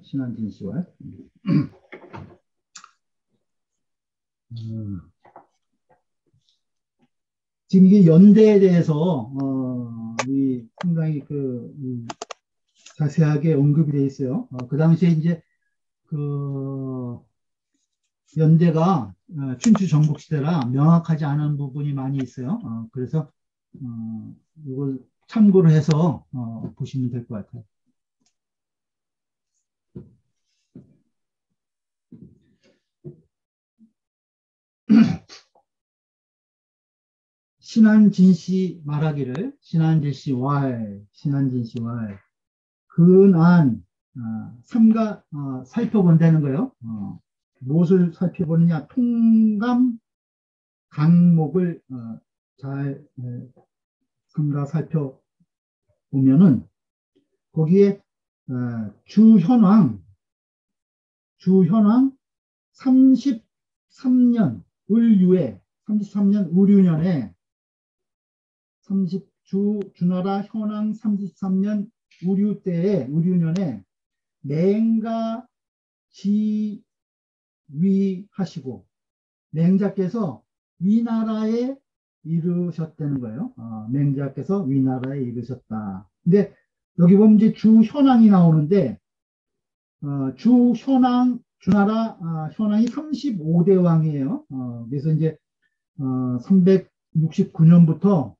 신한진시월. 지금 이게 연대에 대해서 상당히 자세하게 언급이 되어 있어요. 그 당시에 이제 그 연대가 춘추 전국시대라 명확하지 않은 부분이 많이 있어요. 그래서 이걸 참고를 해서 보시면 될 것 같아요. 신한진시 말하기를 신한진시 왈 근안 삼가 살펴본다는 거예요. 무엇을 살펴보느냐? 통감 강목을 잘 삼가 살펴보면은 거기에 주현왕 33년 을유에 33년 을유년에 주나라 현왕 33년 우류 때에 우류년에 맹가 지위하시고 맹자께서 위나라에 이르셨다는 거예요. 맹자께서 위나라에 이르셨다. 근데 여기 보면 이제 주현왕이 나오는데 주나라 현왕이 35대 왕이에요. 그래서 이제 369년부터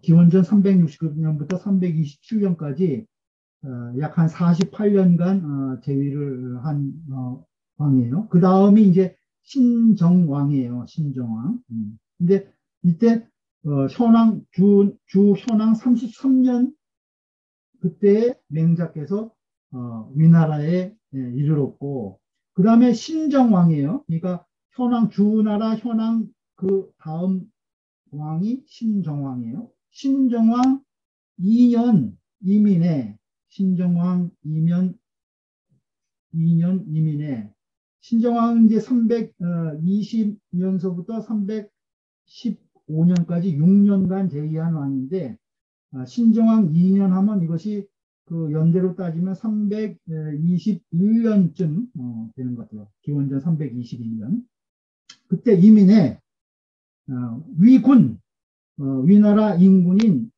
기원전 369년부터 327년까지 약 한 48년간 재위를 한 왕이에요. 그 다음이 이제 신정왕이에요. 신정왕. 근데 이때 주현왕 33년 그때 맹자께서 위나라에 이르렀고, 그 다음에 신정왕이에요. 그러니까 주나라 현왕 그 다음 왕이 신정왕이에요. 신정왕 2년 이민에 신정왕 2년 이민에 신정왕 이제 320년서부터 315년까지 6년간 재위한 왕인데 신정왕 2년 하면 이것이 그 연대로 따지면 321년쯤 되는 것 같아요. 기원전 321년. 그때 이민에 위군 위나라 인군인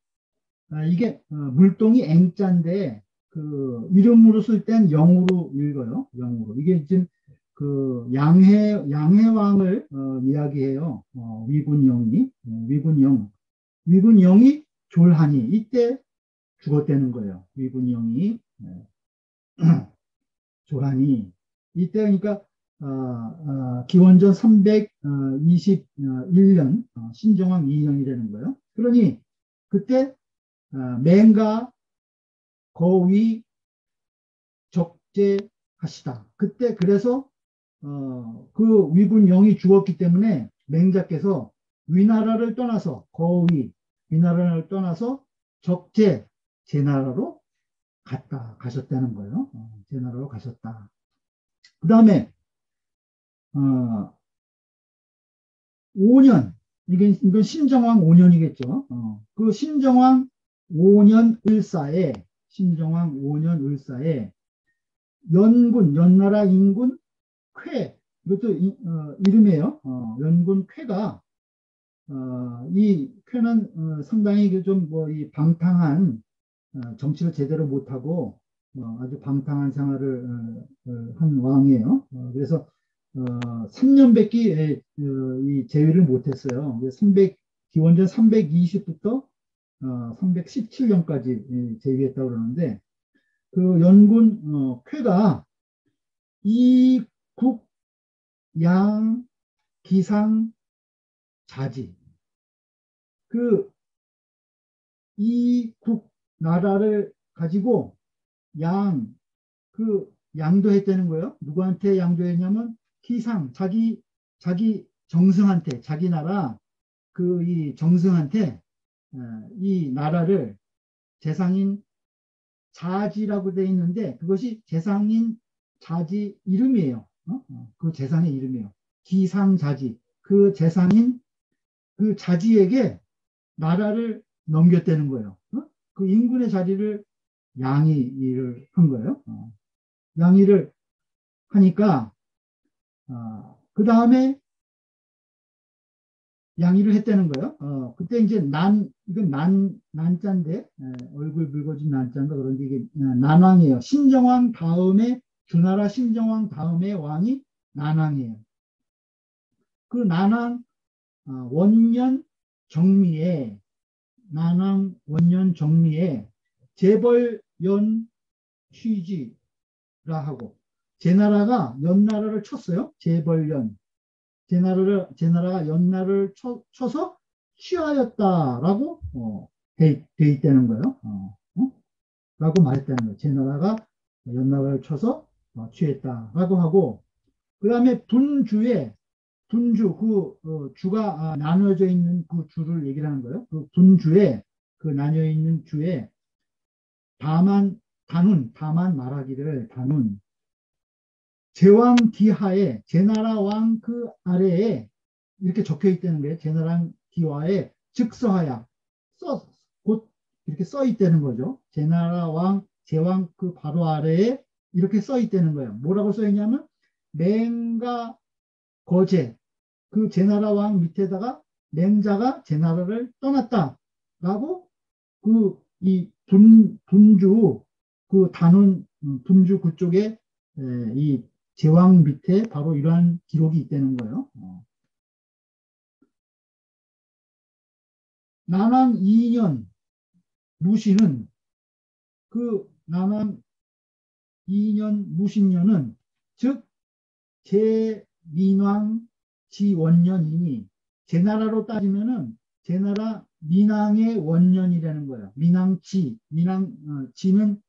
이게 물동이 앵자인데 그 이름으로 쓸 땐 영으로 읽어요. 영으로. 이게 지금 그 양해왕을 이야기해요. 위군영이 졸하니 이때 죽었다는 거예요. 위군영이 졸하니 이때 그러니까 기원전 321년 신정왕 2년이 되는 거예요. 그러니 그때 맹가 거위 적재하시다. 그때 그래서 그 위군영이 죽었기 때문에 맹자께서 위나라를 떠나서 위나라를 떠나서 제나라로 가셨다는 거예요. 제나라로 가셨다. 그 다음에 5년 이건 신정왕 5년이겠죠. 그 신정왕 5년 을사에 연나라 인군 쾌 이것도 이름이에요. 연군 쾌가 이 쾌는 상당히 좀 이 방탕한 정치를 제대로 못하고 아주 방탕한 생활을 한 왕이에요. 그래서 3년밖에 이 재위를 못했어요. 기원전 320부터 317년까지 재위했다고 그러는데 그 연군 쾌가 이국 양 기상 자지 그 이국 나라를 가지고 양도했다는 거예요. 누구한테 양도했냐면 기상 자기 정승한테 자기 나라 이 정승한테 이 나라를 재상인 자지라고 되어 있는데 그것이 재상인 자지 이름이에요. 그 재상의 이름이에요. 기상자지 그 재상인 그 자지에게 나라를 넘겼다는 거예요. 그 인군의 자리를 양이 일을 한 거예요. 양의를 하니까 그 다음에 양의를 했다는 거예요. 그때 이제 이건 난자인데, 얼굴 붉어진 난자인가 그런데 이게 난왕이에요. 신정왕 다음에, 주나라 신정왕 다음에 왕이 난왕이에요. 그 난왕 원년 정미에, 난왕 원년 정미에 재벌연 취지라 하고, 제나라가 연나라를 쳤어요. 재벌연. 제나라가 연나를 쳐서 취하였다라고 돼 있다는 거예요. 라고 말했다는 거예요. 제나라가 연나라를 쳐서 취했다라고 하고, 그 다음에 분주 주가 나눠져 있는 그 주를 얘기를 하는 거예요. 그 분주에 그 나뉘어 있는 주에 다만 말하기를 다눈 제왕 기하에 제나라 왕 그 아래에 이렇게 적혀 있다는 거예요. 제나라 기하에 즉서하야 곧 이렇게 써 있다는 거죠. 제나라 왕 제왕 그 바로 아래에 이렇게 써 있다는 거예요. 뭐라고 써 있냐면 맹가 거제 그 제나라 왕 밑에다가 맹자가 제나라를 떠났다라고 그 이 분주 그 단원 분주 그쪽에 이 제왕 밑에 바로 이러한 기록이 있다는 거예요. 난왕 2년 무신은 그 난왕 2년 무신년은 즉 제민왕 지원년이니 제나라로 따지면은 제나라 민왕의 원년이라는 거예요. 지는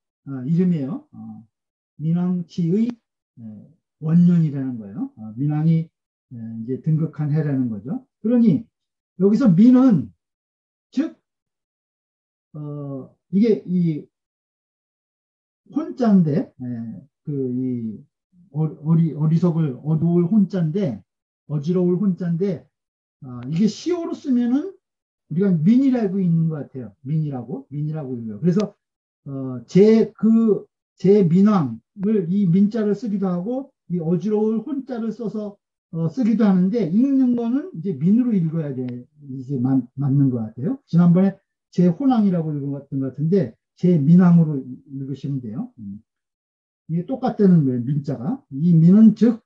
이름이에요. 민왕지의 원년이라는 거예요. 민왕이 이제 등극한 해라는 거죠. 그러니 여기서 민은 즉 이게 이 혼자인데 그 이 어두울 혼자인데 어지러울 혼자인데 이게 시어로 쓰면은 우리가 민이라고 있는 것 같아요. 민이라고 읽어요. 그래서 제 민왕을 이 민자를 쓰기도 하고 이 어지러울 혼자를 써서 쓰기도 하는데 읽는 거는 이제 민으로 읽어야 돼. 이게 맞는 것 같아요. 지난번에 제 혼왕이라고 읽었던 것 같은데 제 민왕으로 읽으시면 돼요. 이게 똑같다는 거예요. 민자가 이 민은 즉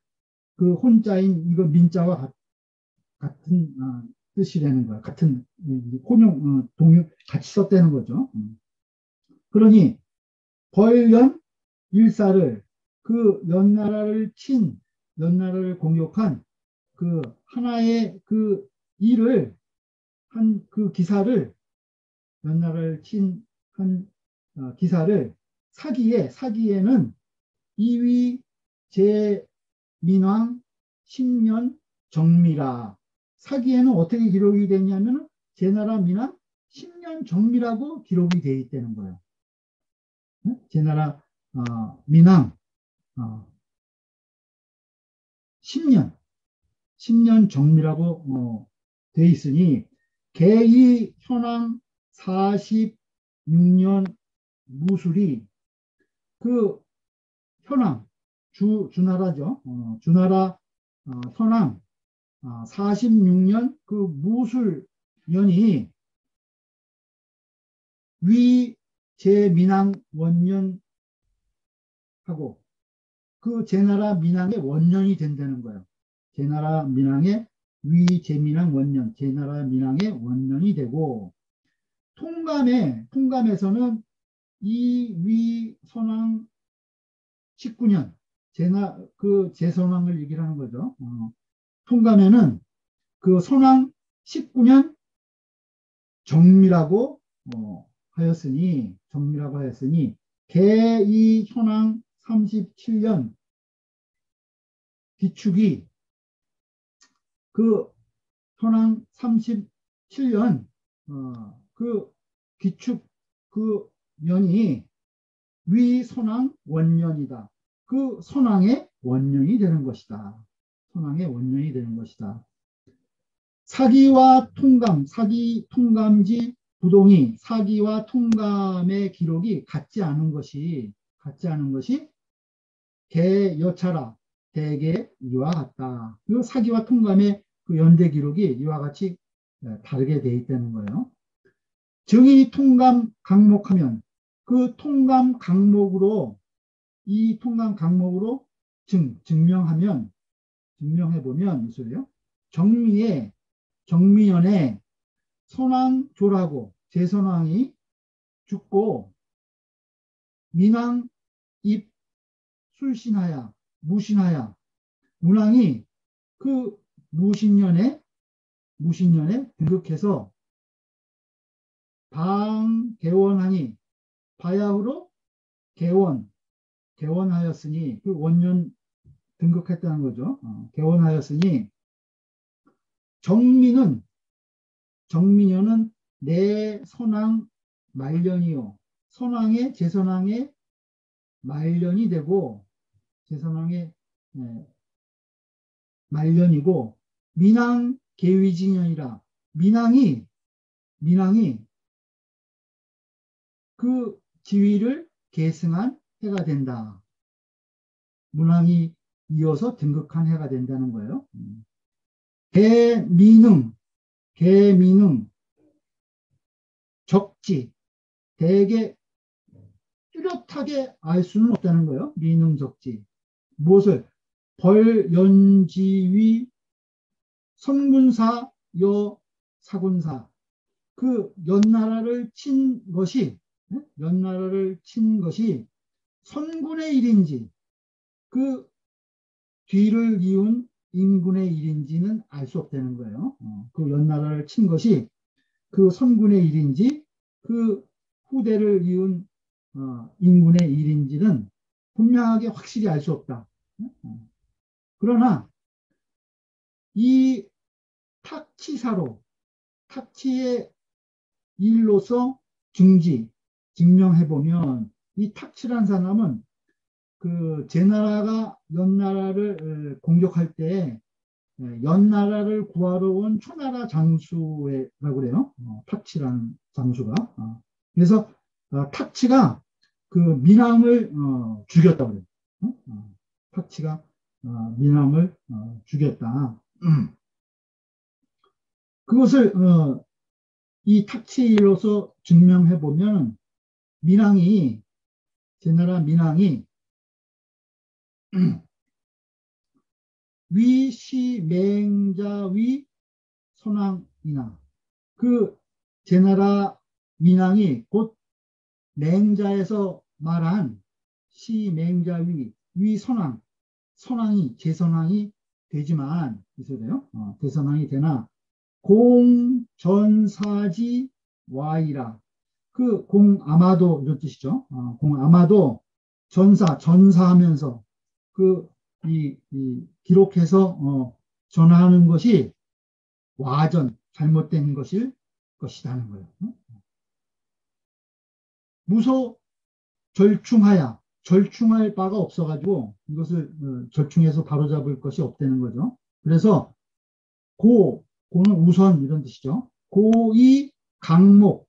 그 혼자인 이거 민자와 같은 뜻이라는 거야. 같은 혼용 동요 같이 썼다는 거죠. 그러니 벌연 일사를 그 연나라를 공격한 그 하나의 그 일을 한 그 기사를 연나라를 친 한 기사를 사기에는 이위 제민왕 10년 정미라. 사기에는 어떻게 기록이 되냐면 제나라 민왕 10년 정미라고 기록이 되어 있다는 거예요. 제나라 민왕 10년 정미라고 되어 있으니 개이 현황 46년 무술이 그 현황 주나라죠. 주나라 현황 46년 그 무술년이 위 제민왕 원년하고 그 제나라 민왕의 원년이 된다는 거예요. 제나라 민왕의 위 제민왕 원년, 제나라 민왕의 원년이 되고 통감에서는 이 위 선왕 19년 그 제선왕을 얘기를 하는 거죠. 통감에는 그 선왕 19년 정미라고 하였으니 개이 현왕 37년 비축이 그 현황 37년 그 기축 그 년이 위선왕 원년이다. 그 선왕의 원년이 되는 것이다. 선왕의 원년이 되는 것이다. 사기와 통감, 사기 통감지 부동이 사기와 통감의 기록이 같지 않은 것이 개 여차라 대개 이와 같다. 그 사기와 통감의 그 연대 기록이 이와 같이 다르게 돼 있다는 거예요. 증이 통감 강목하면 그 통감 강목으로 이 통감 강목으로 증명해 보면 이 소리요. 정미연의 선왕조라고 제선왕이 죽고 민왕 입 술신하야 무신하야 문왕이 그 무신년에 등극해서 방개원하니 바야흐로 개원하였으니 그 원년 등극했다는 거죠. 개원하였으니 정민여는 내 선왕 말년이요. 제선왕의 말년이 되고 제선왕의 말년이고 민왕 계위진년이라 민왕이 그 지위를 계승한 해가 된다. 문왕이 이어서 등극한 해가 된다는 거예요. 개미능 적지 대개 뚜렷하게 알 수는 없다는 거예요. 미능적지 무엇을 벌연지위 선군사 여사군사 그 연나라를 친 것이 선군의 일인지 그 뒤를 이은 인군의 일인지는 알 수 없다는 거예요. 그 연나라를 친 것이 그 선군의 일인지 그 후대를 이은 인군의 일인지는 분명하게 확실히 알 수 없다. 그러나 이 탁치의 일로서 증명해보면 이 탁치란 사람은 그 제나라가 연나라를 공격할 때 연나라를 구하러 온 초나라 장수라고 그래요. 탁치라는 장수가. 그래서 탁치가 그 민왕을 죽였다고 그래요. 탁치가 민왕을 죽였다. 그것을 이 탁치로서 증명해 보면 제나라 민왕이 위시맹자위 선왕이나 그 제나라 민왕이 곧 맹자에서 말한 시맹자위 제선왕이 되지만 있어야 돼요. 대선왕이 되나 공전사지 와이라 그 공아마도 이런 뜻이죠. 공아마도 전사하면서 이 기록해서 전하는 것이 잘못된 것이라는 거예요. 무소 절충할 바가 없어가지고 이것을 절충해서 바로잡을 것이 없다는 거죠. 그래서 고는 우선 이런 뜻이죠. 고이 강목을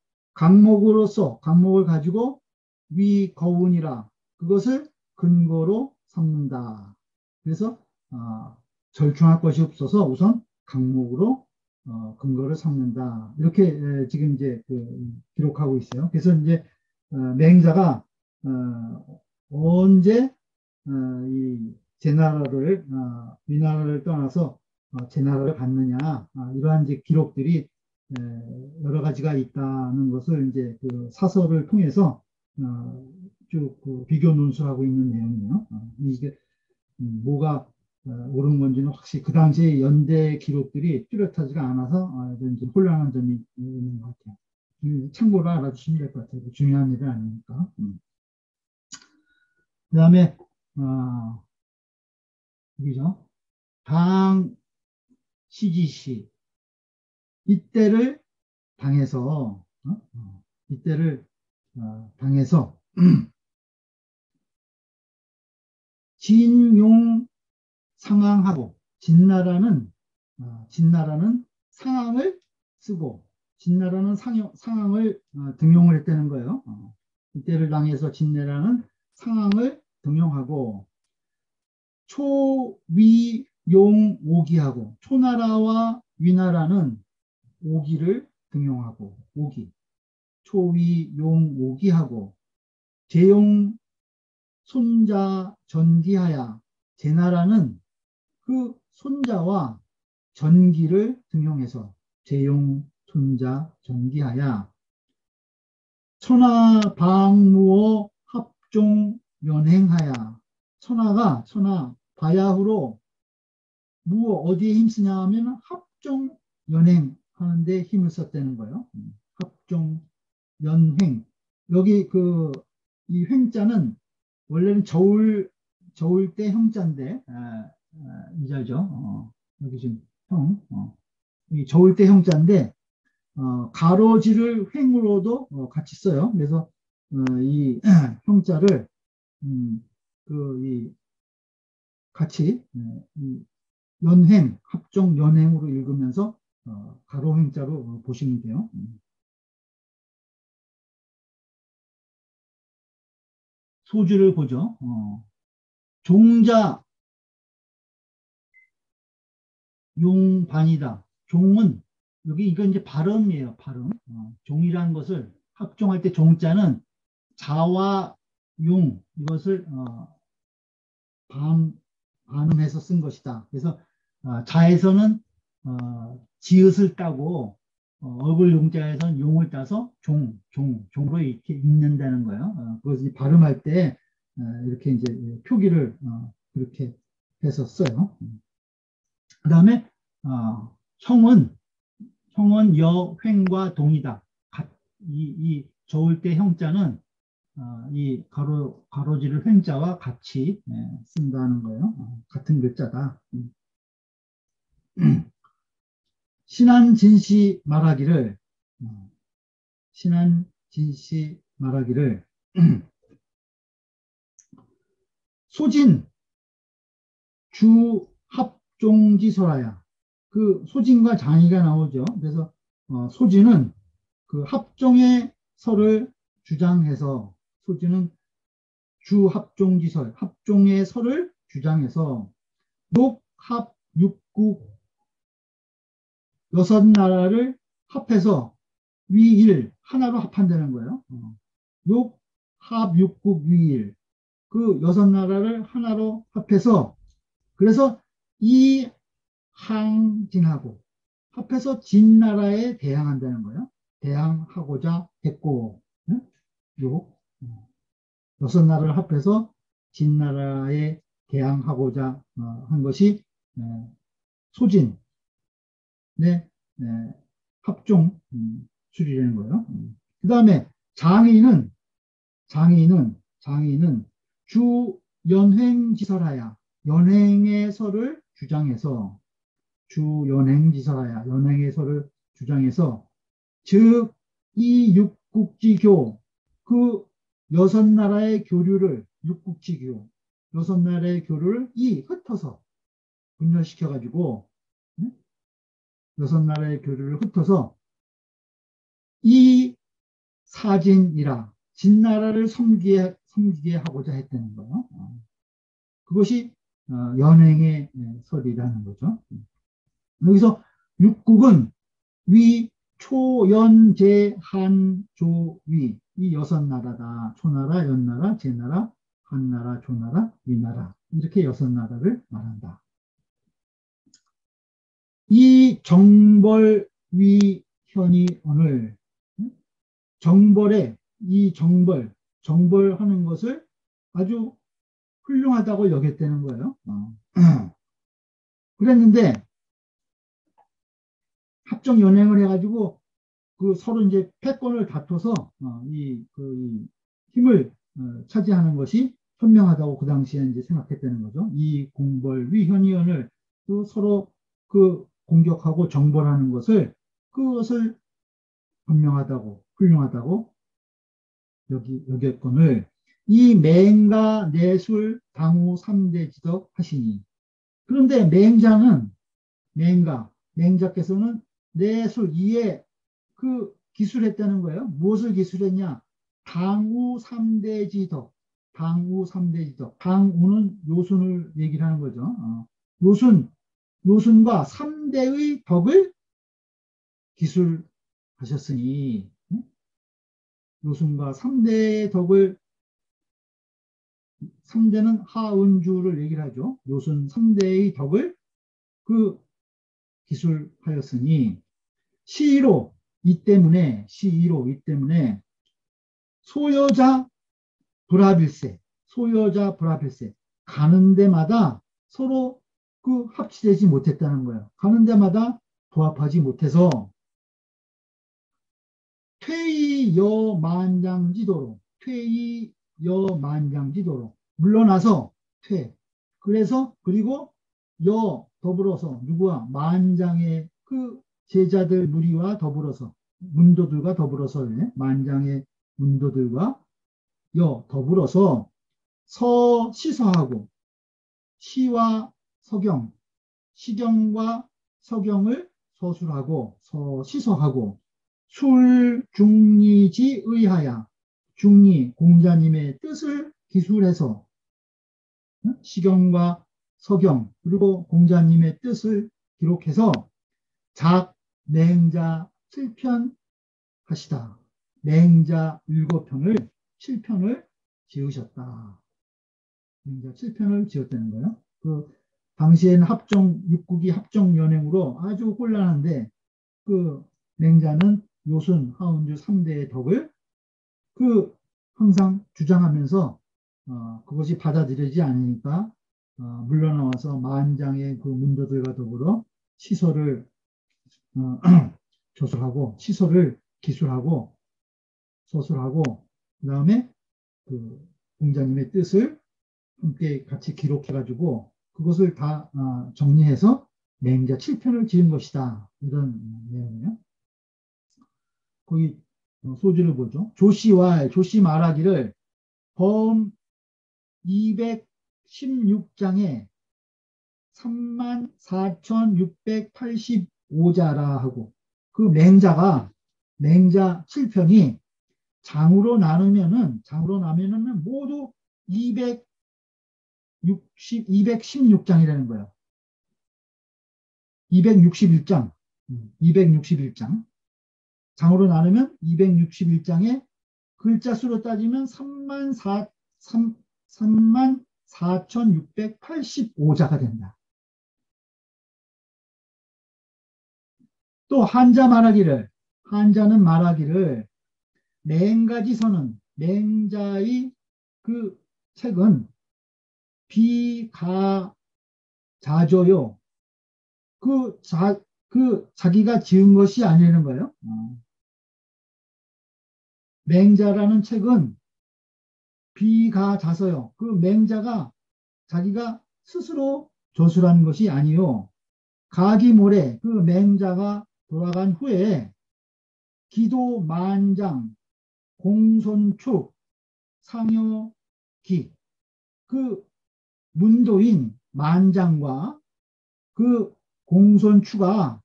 가지고 위거운이라 그것을 근거로 삼는다. 그래서 절충할 것이 없어서 우선 강목으로 근거를 삼는다. 이렇게 지금 이제 기록하고 있어요. 그래서 이제 맹자가 언제 이 제나라를 위나라를 떠나서 제나라를 갔느냐 이러한 이제 기록들이 여러 가지가 있다는 것을 이제 그 사설을 통해서 쭉 비교 논술하고 있는 내용이에요. 이게 뭐가 옳은 건지는 확실히 그 당시에 연대 기록들이 뚜렷하지가 않아서 이제 혼란한 점이 있는 것 같아요. 참고로 알아주시면 될 것 같아요. 중요한 일은 아니니까. 그 다음에 여기죠. 시기시 이때를 당해서 진용 상황하고 진나라는 상황을 쓰고 진나라는 상황을 등용을 했다는 거예요. 이때를 당해서 진나라는 상황을 등용하고 초위용오기하고 초나라와 위나라는 오기를 등용하고 오기, 초위용오기하고 제용 손자 전기하야 제나라는 그 손자와 전기를 등용해서 제용 손자 전기하야 천하 방무어 합종 연행하야 천하 바야흐로 무어 어디에 힘쓰냐 하면 합종 연행하는데 힘을 썼다는 거예요. 합종 연행 여기 이 횡자는 원래는 저울 때 형자인데 이자죠. 여기 지금 이 저울 때 형자인데 가로지를 횡으로도 같이 써요. 그래서 이 형자를 이 같이 이 연행 합종 연행으로 읽으면서 가로 횡자로 보시면 돼요. 소주를 보죠. 종자 용반이다. 종은 여기 이건 이제 발음이에요. 발음. 종이라는 것을 합종할 때 종자는 자와 용 이것을 반음해서 쓴 것이다. 그래서 자에서는 지읒을 따고 어글 용자에서는 용을 따서 종으로 이렇게 읽는다는 거예요. 그것을 발음할 때 이렇게 이제 표기를 그렇게 해서 써요. 그 다음에 형은 여횡과 동이다. 이 저울 때 형자는 이 가로지를 횡자와 같이 쓴다는 거예요. 같은 글자다. 신한진시 말하기를 소진 주합종지설하야. 그 소진과 장이가 나오죠. 그래서 소진은 그 합종의 설을 주장해서 소진은 주합종지설 합종의 설을 주장해서 녹합육국 여섯 나라를 합해서 위일 하나로 합한다는 거예요. 녹합육국 위일 그 여섯 나라를 하나로 합해서 그래서 이 항진하고 합해서 진나라에 대항한다는 거예요. 대항하고자 했고 요 여섯 나라를 합해서 진나라에 대항하고자 한 것이 소진의 합종 술이라는 거예요. 그 다음에 장의는 주연횡지설하야 연행의 설을 주장해서 연행의 설을 주장해서 즉 이 육국지교 그 여섯 나라의 교류를 육국지교 여섯 나라의 교류를 흩어서 분열시켜 가지고 여섯 나라의 교류를 흩어서 이 사진이라 진나라를 섬기게 하고자 했다는 거예요. 그것이 연행의 설이라는 거죠. 여기서 육국은 위, 초, 연, 제, 한, 조, 위 이 여섯 나라다. 초나라, 연나라, 제나라, 한나라, 조나라, 위나라 이렇게 여섯 나라를 말한다. 이 정벌, 위, 현이, 언을 정벌하는 것을 아주 훌륭하다고 여겼다는 거예요. 그랬는데 합종 연행을 해가지고 그 서로 이제 패권을 다퉈서 이 힘을 차지하는 것이 현명하다고 그 당시에 이제 생각했다는 거죠. 이 공벌 위현위원을 그 서로 그 공격하고 정벌하는 그것을 현명하다고 훌륭하다고 여겼건을 이 맹가 내술 당후 3대 지덕 하시니 그런데 맹자께서는 내술 이에 기술했다는 거예요. 무엇을 기술했냐? 당후 3대 지덕. 당우 3대지덕. 당우는 요순을 얘기를 하는 거죠. 요순과 3대의 덕을 기술하셨으니, 요순과 3대의 덕을, 3대는 하은주를 얘기를 하죠. 요순 3대의 덕을 그 기술하였으니, 시로 이 때문에, 소여자 불합일세, 가는 데마다 서로 그 합치되지 못했다는 거예요. 가는 데마다 부합하지 못해서 퇴이여만장지도로, 물러나서 퇴. 그래서 그리고 더불어서 누구와 만장의 그 제자들 무리와 더불어서, 문도들과 더불어서, 만장의 문도들과 더불어서 시서하고, 시와 서경, 시경과 서경을 서술하고 시서하고, 술중리지 의하야, 중리 공자님의 뜻을 기술해서, 시경과 서경 그리고 공자님의 뜻을 기록해서 맹자 7편 하시다. 맹자 7편을 7편을 지으셨다. 맹자 7편을 지었다는 거예요. 그 당시에는 육국이 합정연행으로 아주 혼란한데, 그 맹자는 요순, 하운주 3대의 덕을 항상 주장하면서 그것이 받아들여지지 않으니까 물러나와서 만장의 그 문도들과 더불어 시설을 조술하고, 시설을 기술하고 서술하고, 그 다음에 그 공자님의 뜻을 함께 같이 기록해가지고 그것을 다 정리해서 맹자 7편을 지은 것이다. 이런 내용이에요. 거기 소지를 보죠. 조씨 말하기를 범 216장에 34,685자라 하고, 그 맹자 7편이 장으로 나누면은 모두 216장이라는 거예요. 261장. 장으로 나누면 261장에 글자 수로 따지면 34,685자가 된다. 또 한자는 말하기를 맹가지서는, 맹자의 그 책은 비가자조요. 자기가 지은 것이 아니라는 거예요. 맹자라는 책은 비가자서요. 그 맹자가 자기가 스스로 저술한 것이 아니요. 가기모래, 그 맹자가 돌아간 후에 기도 만장, 공손축, 상여기, 그 문도인 만장과 그 공손추가,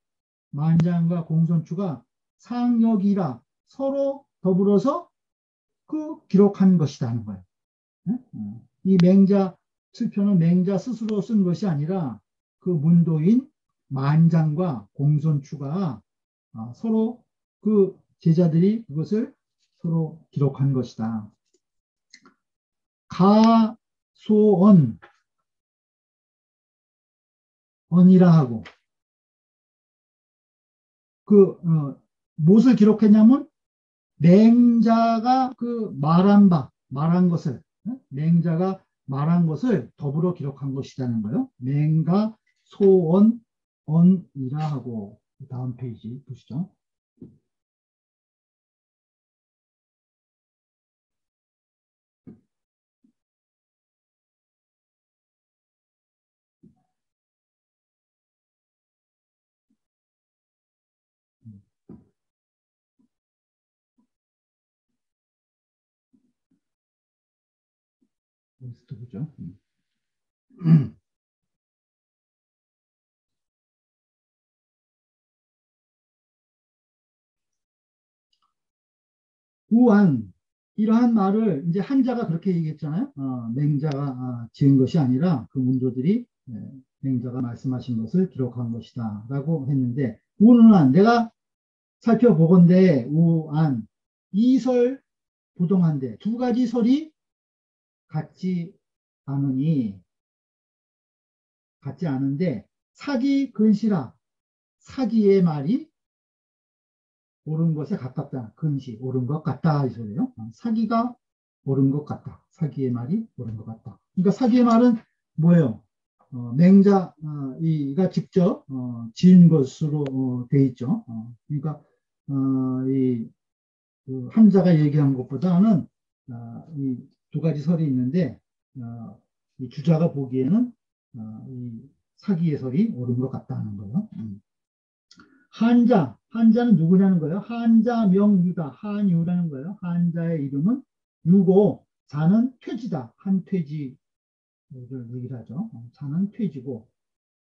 상여기라 서로 더불어서 기록한 것이라는 거예요. 이 맹자 7편은 맹자 스스로 쓴 것이 아니라 그 문도인 만장과 공손추가 서로 그 제자들이 그것을 서로 기록한 것이다. 언이라 하고, 무엇을 기록했냐면 맹자가 맹자가 말한 것을 더불어 기록한 것이라는 거예요. 맹가 언이라 하고, 다음 페이지 보시죠. 여기서도 보죠. 우한 이러한 말을 이제 한자가 그렇게 얘기했잖아요. 맹자가 지은 것이 아니라 그 문조들이 맹자가 말씀하신 것을 기록한 것이다 라고 했는데, 우는 내가 살펴보건대 우안 이설 부동한데 두 가지 설이 같지 않으니 같지 않은데 사기 근시라, 사기의 말이 옳은 것에 가깝다. 근시 옳은 것 같다 이 소리예요. 사기가 옳은 것 같다. 사기의 말이 옳은 것 같다. 그러니까 사기의 말은 뭐예요? 맹자가 직접 지은 것으로 돼 있죠. 그러니까 그 한자가 얘기한 것보다는 이 두 가지 설이 있는데 이 주자가 보기에는 이 사기의 설이 옳은 것 같다는 거예요. 한자는 누구냐는 거예요. 한자 명유다. 한유라는 거예요. 한자의 이름은 유고 자는 퇴지다. 한퇴지를 얘기를 하죠. 자는 퇴지고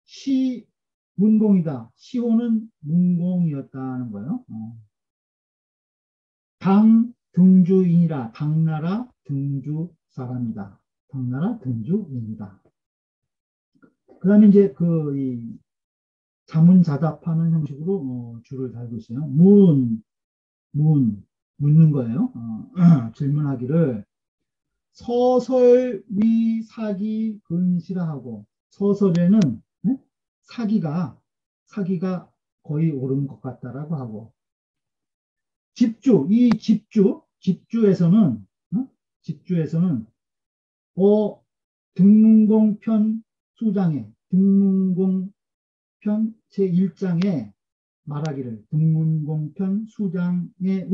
시 문공이다. 시호는 문공이었다는 거예요. 당 등주인이라. 당나라 등주 사람이다. 당나라 등주인이다. 그 다음에 이제 이 자문자답하는 형식으로 줄을 달고 있어요. 묻는 거예요. 질문하기를 서설위 사기 근시라 하고, 서설에는 사기가 거의 옳은 것 같다라고 하고, 집주에서는 집주에서는 등문공편 수장에 등문공편 제1장에 말하기를 등문공편 수장의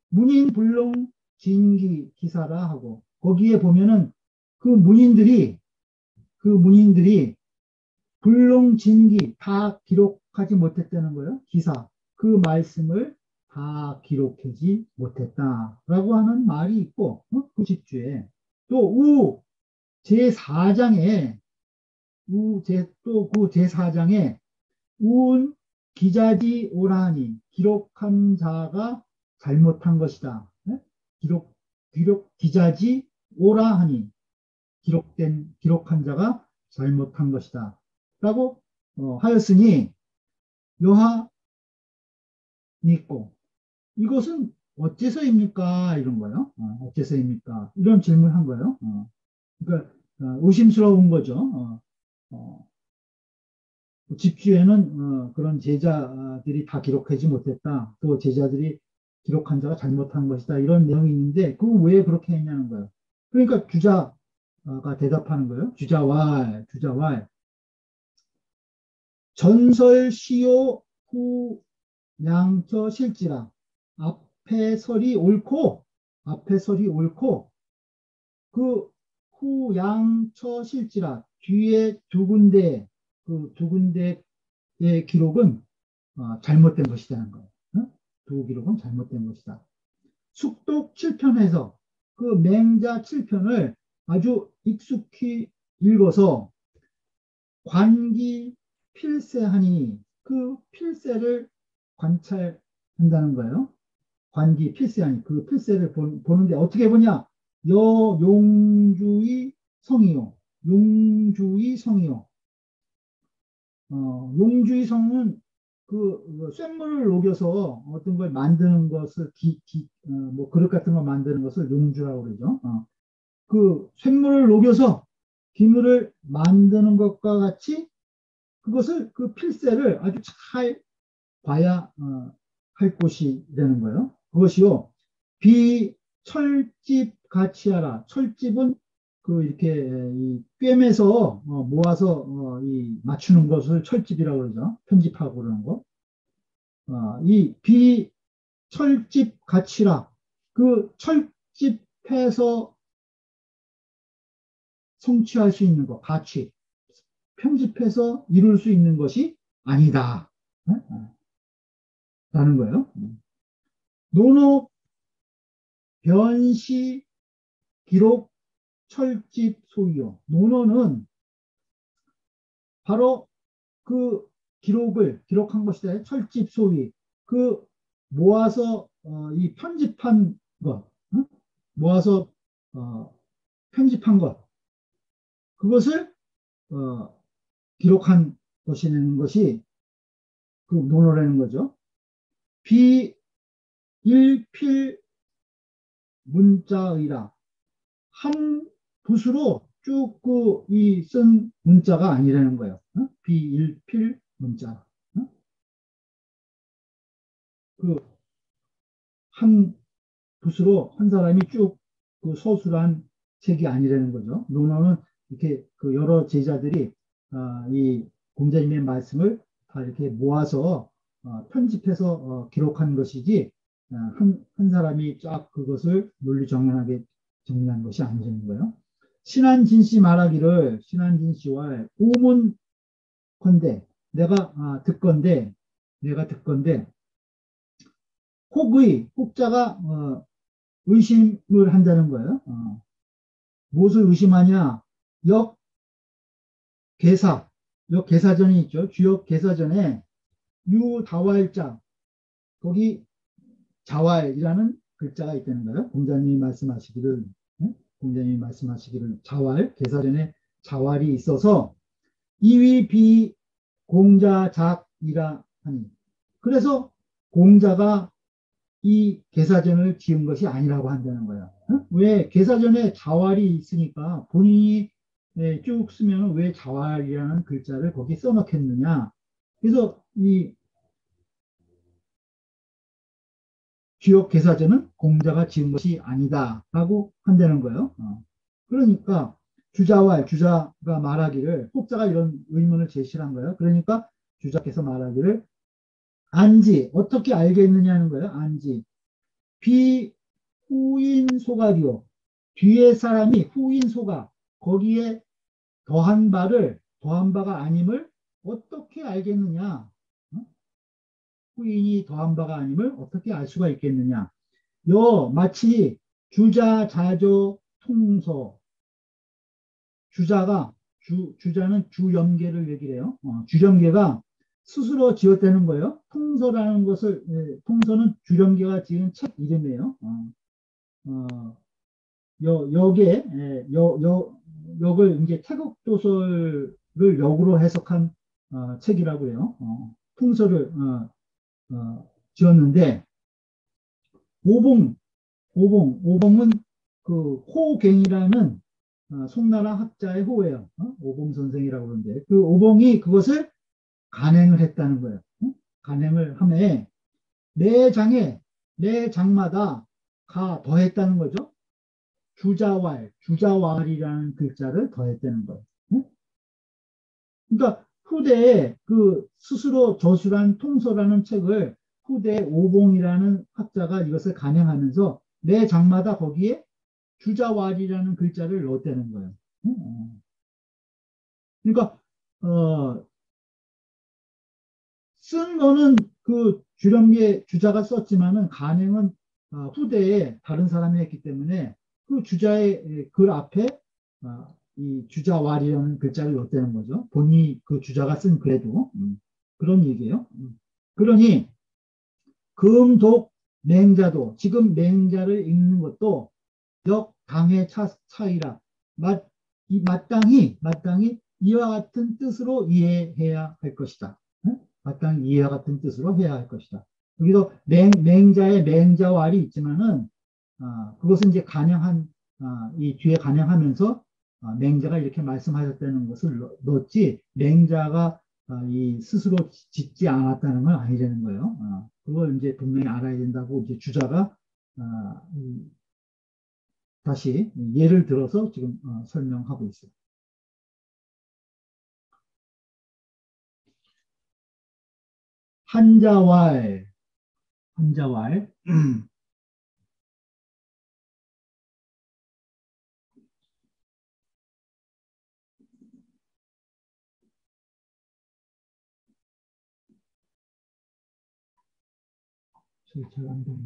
문인불능 진기 기사라 하고, 거기에 보면은 그 문인들이 불능 진기 다 기록하지 못했다는 거예요. 기사 그 말씀을 다 기록하지 못했다라고 하는 말이 있고, 그 집주에 또 제4장에 또 그 제4장에 운 기자지 오라하니 기록한 자가 잘못한 것이다. 네? 기자지 오라하니 기록한 자가 잘못한 것이다. 라고 하였으니 여하 있고, 이것은 어째서입니까? 이런 거예요. 어째서입니까? 이런 질문을 한 거예요. 그러니까 의심스러운 거죠. 집주에는 그런 제자들이 다 기록하지 못했다. 또 제자들이 기록한 자가 잘못한 것이다. 이런 내용이 있는데 그 왜 그렇게 했냐는 거예요. 그러니까 주자가 대답하는 거예요. 주자왈. 전설 시효 후 양처 실지라. 앞에 설이 옳고 그 후 양처 실지라. 뒤에 그 두 군데의 기록은 잘못된 것이라는 거예요. 두 기록은 잘못된 것이다. 숙독 7편에서 그 맹자 7편을 아주 익숙히 읽어서 관기 필세하니 그 필세를 관찰한다는 거예요. 관기 필세하니 그 필세를 보는데 어떻게 보냐? 용주의 성이요. 용주의 성은 쇳물을 녹여서 어떤 걸 만드는 것을 뭐 그릇 같은 거 만드는 것을 용주라고 그러죠. 그 쇳물을 녹여서 기물을 만드는 것과 같이 그것을 그 필세를 아주 잘 봐야 할 것이라는 거예요. 그것이요. 비철집 같이 하라. 철집은 이렇게 이 꿰매서 모아서 맞추는 것을 철집이라고 그러죠. 편집하고 그러는 거. 이 비철집 같이라. 그 철집해서 성취할 수 있는 것, 가치, 편집해서 이룰 수 있는 것이 아니다. 라는 거예요. 논어 변시 기록 철집 소이요. 논어는 바로 그 기록한 것이다. 철집 소위. 그 모아서 이 편집한 것, 모아서 편집한 것, 그것을 기록한 것이라는 것이 그 논어라는 거죠. 비일필 문자의라. 한 붓으로 쭉 그 이 쓴 문자가 아니라는 거예요. 비일필 문자. 그 한 붓으로 한 사람이 쭉 그 서술한 책이 아니라는 거죠. 논어는 이렇게 그 여러 제자들이 이 공자님의 말씀을 다 이렇게 모아서 편집해서 기록한 것이지 한 사람이 쫙 그것을 논리정연하게 정리한 것이 아니라는 거예요. 신한진 씨 말하기를 신한진 씨와 오문건대 내가 듣건대 혹의 혹자가 의심을 한다는 거예요. 무엇을 의심하냐? 역계사, 역계사전이 있죠. 주역 계사전에 유다왈자, 거기 자왈이라는 글자가 있다는 거예요. 공자님이 말씀하시기를 자왈, 계사전에 자왈이 있어서 이위 비공자작이라 하니. 그래서 공자가 이 계사전을 지은 것이 아니라고 한다는 거야. 왜 계사전에 자활이 있으니까 본인이 쭉 쓰면 왜 자활이라는 글자를 거기 써놓겠느냐. 그래서 이 주역 계사전은 공자가 지은 것이 아니다라고 한다는 거예요. 그러니까 주자가 말하기를 혹자가 이런 의문을 제시한 거예요. 그러니까 주자께서 말하기를 안지 어떻게 알겠느냐는 거예요. 안지 비후인 소가리요. 뒤에 사람이 후인 소가 거기에 더한 바가 아님을 어떻게 알겠느냐? 후인이 더한 바가 아님을 어떻게 알 수가 있겠느냐? 마치 주자 자조 통서 주자는 주염계를 얘기를 해요. 주염계가 스스로 지었다는 거예요. 통서는 주염계가 지은 책 이름이에요. 역을 이제 태극도설을 역으로 해석한 책이라고 해요. 통서를 지었는데 오봉은 그 호갱이라는 송나라 학자의 호예요. 오봉 선생이라고 그러는데 그 오봉이 그것을 간행을 했다는 거예요. 간행을 하며 매 장마다 더했다는 거죠. 주자왈이라는 글자를 더했다는 거예요. 그러니까 후대에 그 스스로 저술한 통서라는 책을 후대 오봉이라는 학자가 이것을 간행하면서 매 장마다 거기에 주자왈이라는 글자를 넣었다는 거예요. 그러니까 쓴 거는 그 주렴계 주자가 썼지만은 간행은 후대에 다른 사람이 했기 때문에 그 주자의 글 앞에 이 주자왈이라는 글자를 넣었다는 거죠. 본인이 그 주자가 쓴 글에도 그런 얘기예요. 그러니 금독 맹자도 지금 맹자를 읽는 것도 역당의 차이라 마땅히 이와 같은 뜻으로 이해해야 할 것이다. 마땅히 이해와 같은 뜻으로 해야 할 것이다. 여기도 맹자의 맹자왈이 있지만은 그것은 이제 이 뒤에 간행하면서 맹자가 이렇게 말씀하셨다는 것을 넣었지 맹자가 이 스스로 짓지 않았다는 건 아니라는 거예요. 그걸 이제 분명히 알아야 된다고 이제 주자가 다시 예를 들어서 지금 설명하고 있어요. 한자왈 잘안 되네.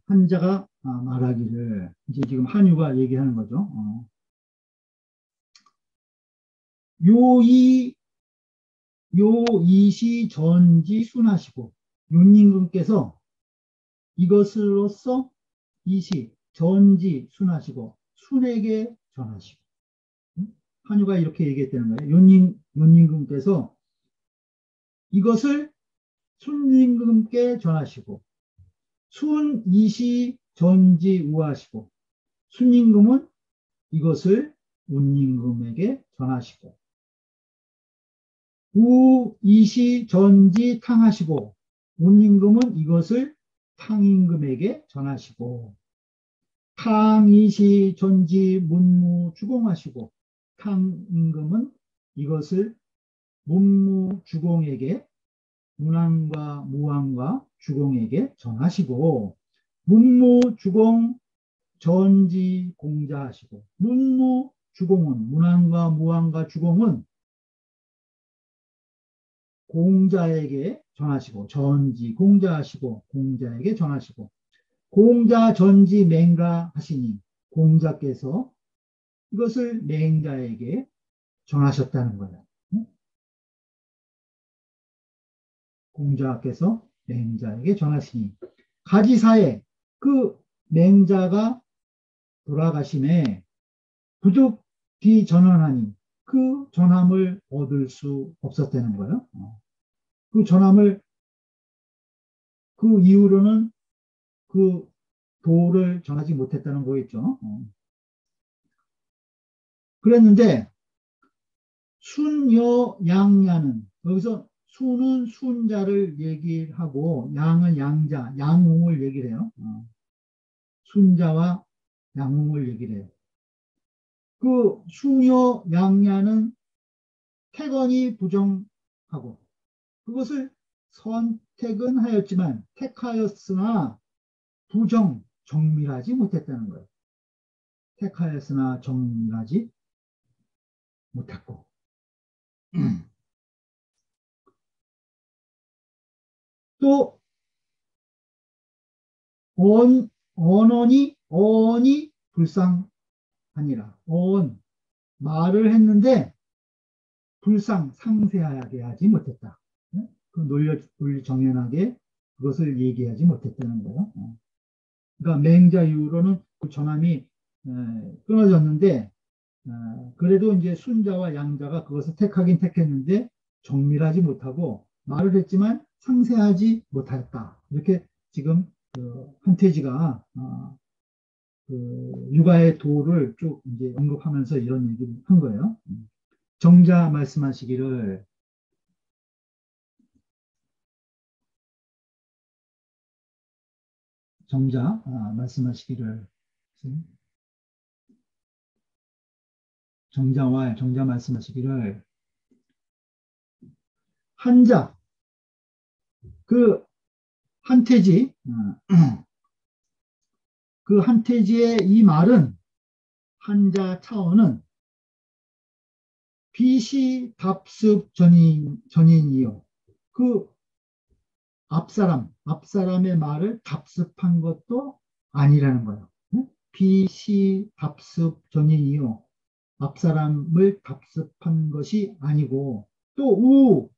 한자가 말하기를 이제 지금 한유가 얘기하는 거죠. 요이, 요이시 전지 순하시고, 윤님께서 이것으로서 이시 전지 순하시고, 순에게 전하시고. 한유가 이렇게 얘기했다는 거예요. 윤님께서 이것을 순임금께 전하시고, 순이시 전지 우하시고, 순임금은 이것을 운임금에게 전하시고, 우이시 전지 탕하시고, 운임금은 이것을 탕임금에게 전하시고, 탕이시 전지 문무 주공하시고, 탕임금은 이것을 문무 주공에게, 문왕과 무왕과 주공에게 전하시고, 문무 주공 전지 공자하시고, 문무 주공은, 문왕과 무왕과 주공은 공자에게 전하시고, 전지 공자하시고, 공자에게 전하시고, 공자 전지 맹가하시니 공자께서 이것을 맹자에게 전하셨다는 거예요. 공자께서 맹자에게 전하시니 가지사에 그 맹자가 돌아가심에 부득이 전환하니 그 전함을 얻을 수 없었다는 거예요. 그 전함을 그 이후로는 그 도를 전하지 못했다는 거겠죠. 그랬는데 순여 양야는 여기서 순은 순자를 얘기하고 양은 양자, 양웅을 얘기를 해요. 순자와 양웅을 얘기를 해요. 그 순여 양야는 택언이 부정하고 그것을 선택은 하였지만 택하였으나 부정, 정밀하지 못했다는 거예요. 택하였으나 정밀하지 못했고 또 언이 불쌍하니라. 말을 했는데 상세하게 하지 못했다. 그 논리 정연하게 그것을 얘기하지 못했다는 거예요. 그러니까 맹자 이후로는 그 전함이 끊어졌는데 그래도 이제 순자와 양자가 그것을 택하긴 택했는데 정밀하지 못하고 말을 했지만 상세하지 못했다. 이렇게 지금 그 한태지가 그 육아의 도를 쭉 이제 언급하면서 이런 얘기를 한 거예요. 정자 말씀하시기를 정자 말씀하시기를 정자 말씀하시기를 한자 그 한태지 그 한태지의 이 말은 한자 차원은 비시 답습 전인이요. 그 앞사람의 말을 답습한 것도 아니라는 거예요. 비시 답습 전인이요. 앞사람을 답습한 것이 아니고 또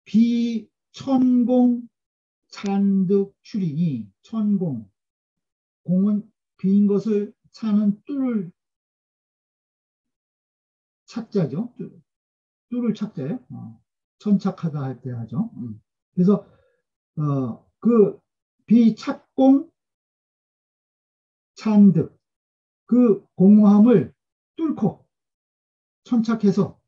비천공 찬득 출이니 공은 빈 것을 차는 뚫을 착자죠. 뚫을 착자예요. 천착하다 할 때 하죠. 그래서 그 비착공 찬득 그 공허함을 뚫고 천착해서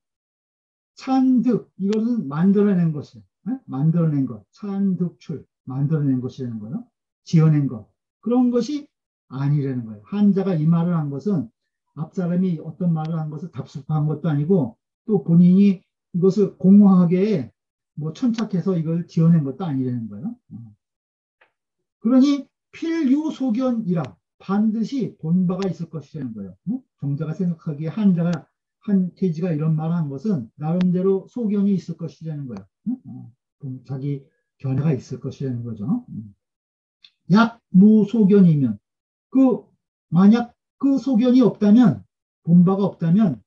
찬득 이것은 만들어낸 것이에요. 만들어낸 것 찬득출 만들어낸 것이라는 거예요. 지어낸 것 그런 것이 아니라는 거예요. 한자가 이 말을 한 것은 앞사람이 어떤 말을 한 것을 답습한 것도 아니고 또 본인이 이것을 공허하게 뭐 천착해서 이걸 지어낸 것도 아니라는 거예요. 그러니 필유소견이라 반드시 본바가 있을 것이라는 거예요. 정자가 생각하기에 한태지가 이런 말을 한 것은 나름대로 소견이 있을 것이라는 거예요. 자기 견해가 있을 것이라는 거죠. 약무소견이면 만약 그 소견이 없다면 본바가 없다면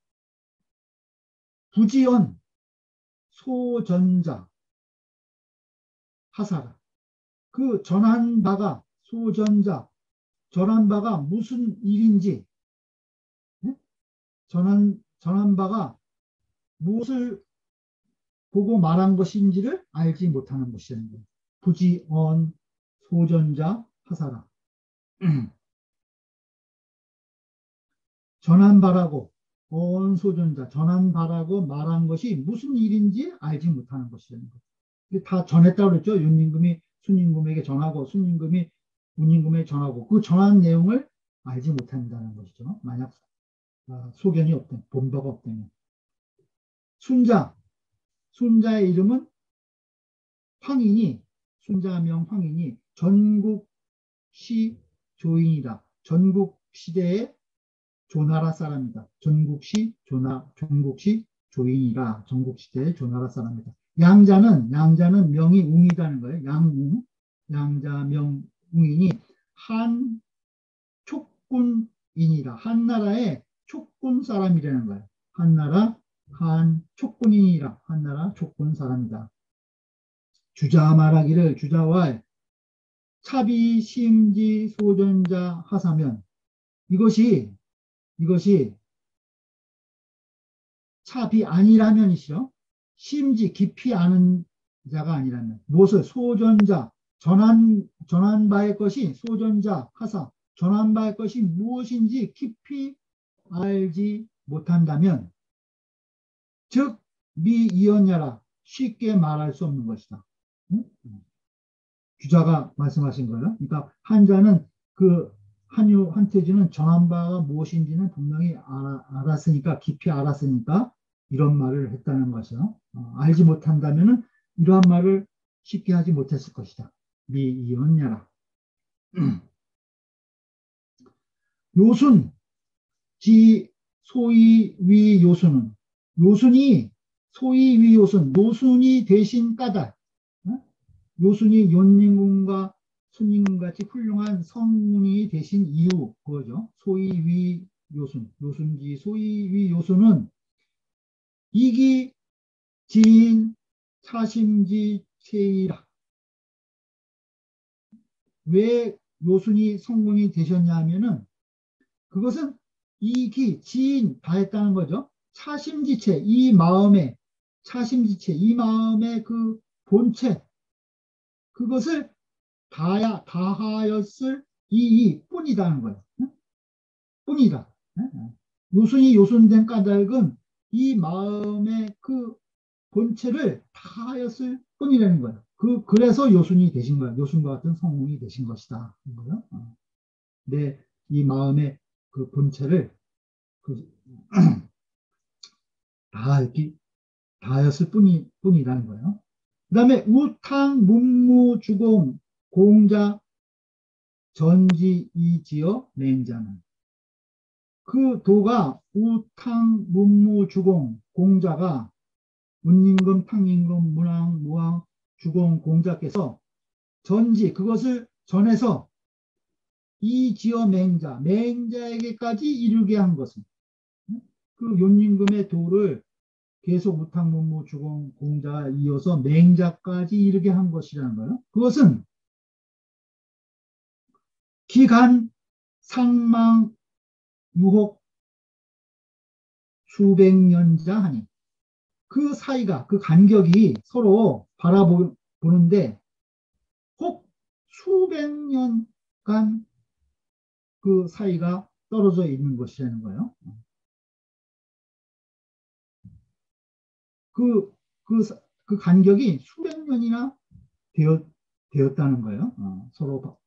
부지언 소전자 하사라. 그 전한 바가 소전자 전한 바가 무슨 일인지 네? 전한 바가 무엇을 보고 말한 것인지를 알지 못하는 것이라는 거예요. 부지언 소전자 하사라. 전한 바라고 온 소전자 전한 바라고 말한 것이 무슨 일인지 알지 못하는 것이라는 거예요. 이게 다 전했다고 그랬죠. 윤임금이 순임금에게 전하고 순임금이 운임금에게 전하고 그 전한 내용을 알지 못한다는 것이죠. 만약 소견이 없다면 본바가 없다면. 순자의 이름은 황인이 순자명 황인이 전국시 조인이다. 전국시대의 조나라 사람이다. 전국시 조인이라 전국시대의 조나라 사람이다. 양자는 명이 웅이라는 거예요. 양자 명웅이니 한 촉군인이라 한나라의 촉군 사람이라는 거예요. 한 촉군인이라 한나라 촉군 사람이다. 주자 말하기를 주자와 차비 심지 소전자 하사면 이것이 차비 아니라면이시죠. 심지 깊이 아는 자가 아니라면 무엇을 소전자 전한 바의 것이 소전자 하사 전한 바의 것이 무엇인지 깊이 알지 못한다면 즉 미이언야라 쉽게 말할 수 없는 것이다. 응? 주자가 말씀하신 거예요. 그러니까 한자는 한태진은 전한 바가 무엇인지는 분명히 알았으니까 깊이 알았으니까 이런 말을 했다는 것이요. 알지 못한다면은 이러한 말을 쉽게 하지 못했을 것이다. 미이언야라. 요순 지 소위 위 요순은 소위 위 요순이 대신 까닭 요순이 윤임금과 순임금 같이 훌륭한 성운이 되신 이유 그거죠. 소위 요순지 소위 위 요순은 이기 지인 차심지 체이라. 왜 요순이 성운이 되셨냐 하면은 그것은 이기 지인 다 했다는 거죠. 차심지체 이 마음의 그 본체 그것을 다하였을 이 뿐이다는 거예요. 뿐이다. 요순된 까닭은 이 마음의 그 본체를 다하였을 뿐이라는 거예요. 그래서 요순이 되신 거예요. 요순과 같은 성웅이 되신 것이다. 이 마음의 그 본체를 다하였을 뿐이라는 거예요. 그 다음에 우탕 문무주공 공자 전지이지어 맹자는 그 도가 우탕 문무주공 공자가 문임금 탕임금 문왕 무왕 주공 공자께서 그것을 전해서 이지어 맹자에게까지 이르게 한 것은 그 윤임금의 도를 계속 우탕문무 주공 공자가 이어서 맹자까지 이르게 한 것이라는 거예요. 그것은 기간 상망 유혹 수백 년자 하니 그 사이가 그 간격이 서로 바라보는데 혹 수백 년간 그 사이가 떨어져 있는 것이라는 거예요. 그 간격이 수백 년이나 되었다는 거예요. 서로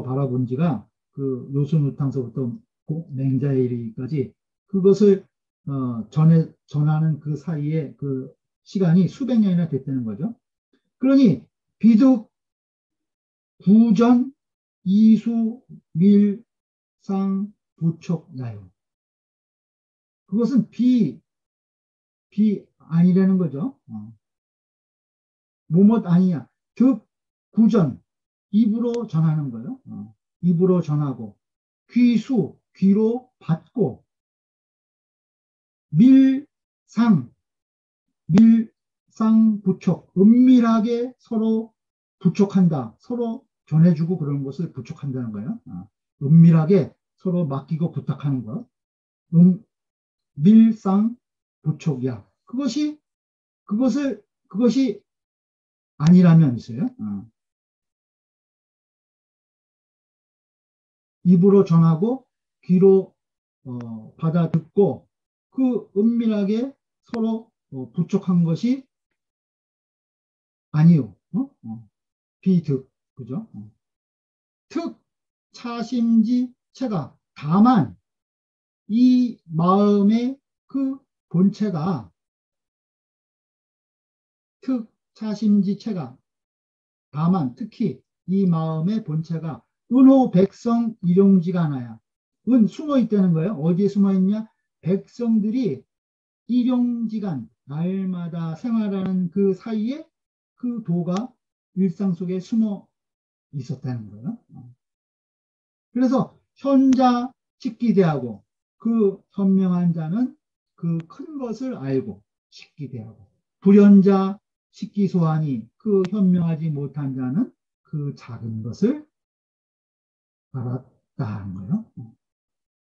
바라본 지가 그 요순우탕서부터 맹자에 이르기까지 그것을 전하는 그 사이에 그 시간이 수백 년이나 됐다는 거죠. 그러니 비득 구전 이수 밀상 부촉 나요. 그것은 비 아니라는 거죠. 뭐뭇 아니야. 득 구전 입으로 전하는 거예요. 입으로 전하고 귀로 받고 밀상 밀상부촉, 은밀하게 서로 부촉한다. 서로 전해주고 그러는 것을 부촉한다는 거예요. 은밀하게 서로 맡기고 부탁하는 것. 밀상부촉이야. 그것이 아니라면 있어요. 입으로 전하고 귀로 받아 듣고 그 은밀하게 서로 부족한 것이 아니요. 비득 그죠? 특 차심지 체가 다만 이 마음의 그 본체가 특 차심지 체가 다만 특히 이 마음의 본체가 은호 백성 일용지가 나야. 은 숨어 있다는 거예요. 어디에 숨어 있냐? 백성들이 일용지간 날마다 생활하는 그 사이에 그 도가 일상 속에 숨어 있었다는 거예요. 그래서 현자 식기대하고 그 현명한 자는 그 큰 것을 알고 식기대하고 불현자 식기소하니 그 현명하지 못한 자는 그 작은 것을 알았다는 거예요.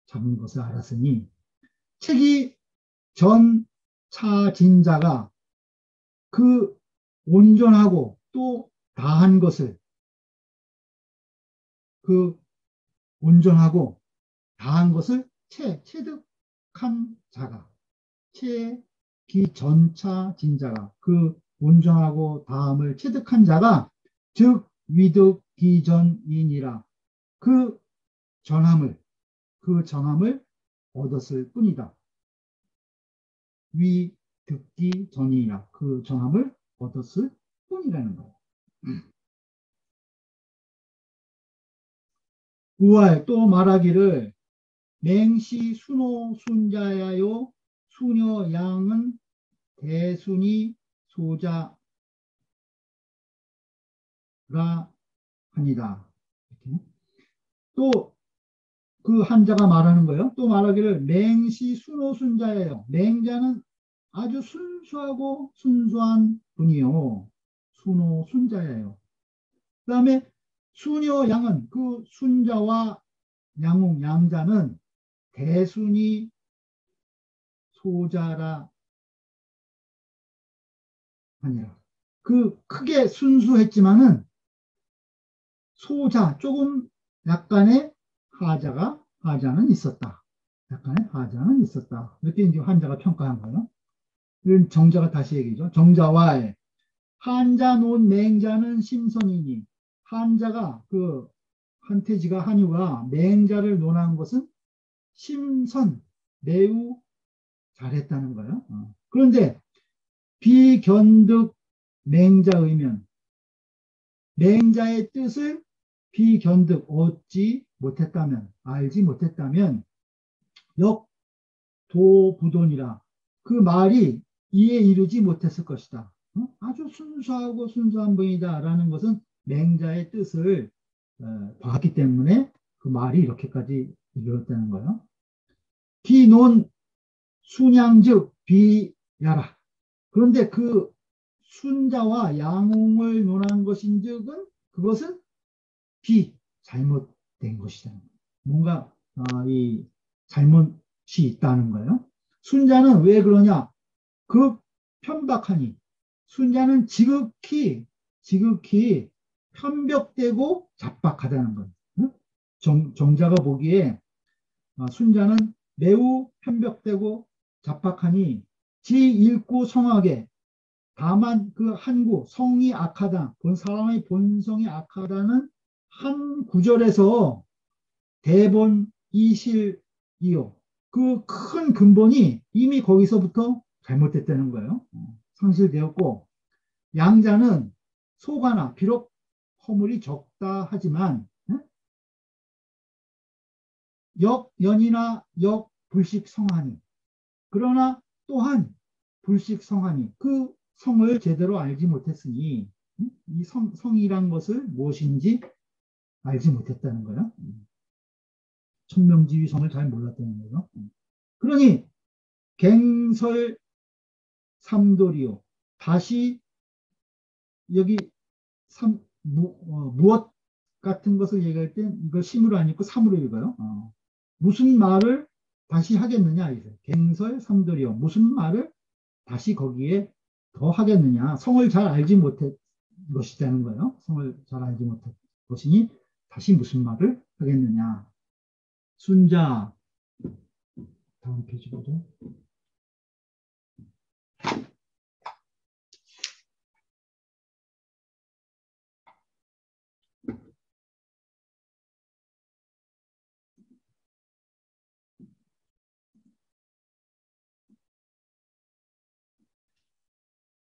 작은 것을 알았으니 책이 전 차진자가 그 온전하고 또 다한 것을 그 온전하고 다한 것을 체득한 자가 기전차 진자가 그 온전하고 다함을 체득한 자가 즉 위득 기전인이라 그 전함을 얻었을 뿐이다. 위 듣기 전이라 그 전함을 얻었을 뿐이라는 거예요. 우알 또 말하기를 맹시 순호 순자야요 수녀 양은 대순이 소자라 하니다. 또 그 한자가 말하는 거예요. 또 말하기를 맹시 순호 순자예요. 맹자는 아주 순수하고 순수한 분이요. 순호 순자예요. 그 다음에 수녀 양은 그 순자와 양웅 양자는 대순이 소자라 하니라. 그 크게 순수했지만은 소자 조금 약간의 하자는 있었다. 약간의 하자는 있었다. 이렇게 이제 한자가 평가한 거예요. 이건 정자가 다시 얘기죠. 정자와 한자 논 맹자는 심선이니 한자가 그 한태지가 한유가 맹자를 논한 것은 심선 매우 잘했다는 거예요. 그런데 비견득 맹자의면 맹자의 뜻을 비견득 얻지 못했다면 알지 못했다면 역도부돈이라 그 말이 이에 이르지 못했을 것이다. 아주 순수하고 순수한 분이다 라는 것은 맹자의 뜻을 봤기 때문에 그 말이 이렇게까지 이르렀다는 거예요. 비논 순양즉 비야라. 그런데 그 순자와 양웅을 논한 것인즉은 그것은 잘못된 것이다. 뭔가 이 잘못이 있다는 거예요. 순자는 왜 그러냐? 그 편박하니 순자는 지극히 편벽되고 잡박하다는 거예요. 정자가 보기에 순자는 매우 편벽되고 잡박하니 지 읽고 성하게 다만 그 한구 성이 악하다 본 사람의 본성이 악하다는 한 구절에서 대본 이실이요 그 큰 근본이 이미 거기서부터 잘못됐다는 거예요. 상실되었고 양자는 소가나 비록 허물이 적다 하지만 역연이나 역불식성하니 그러나 또한 불식성하니 그 성을 제대로 알지 못했으니 이 성이란 것을 무엇인지 알지 못했다는 거예요. 천명지위 성을 잘 몰랐다는 거예요. 그러니 갱설 삼도리요. 다시 여기 무엇 같은 것을 얘기할 때 이걸 심으로 안 읽고 삼으로 읽어요. 무슨 말을 다시 하겠느냐 이제 갱설 삼도리요. 무슨 말을 다시 거기에 더 하겠느냐. 성을 잘 알지 못했 것이라는 거예요. 성을 잘 알지 못했 것이니 다시 무슨 말을 하겠느냐. 순자 다음 페이지 보죠.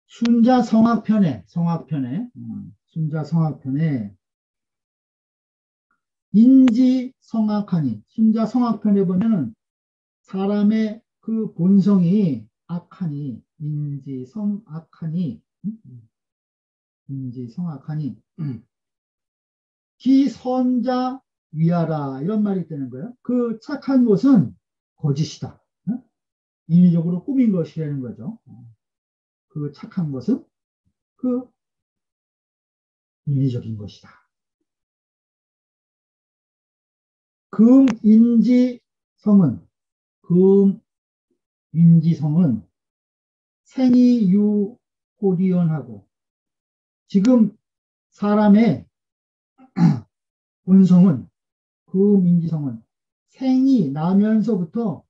순자 성악편에 순자 성악편에 인지 성악하니 순자 성악편에 보면은 사람의 그 본성이 악하니 인지 성악하니 인지 성악하니 기선자 위하라 이런 말이 되는 거예요. 그 착한 것은 거짓이다. 인위적으로 꾸민 것이라는 거죠. 그 착한 것은 그 인위적인 것이다. 금인지성은 생이유호리언하고 지금 사람의 본성은 금인지성은 생이 나면서부터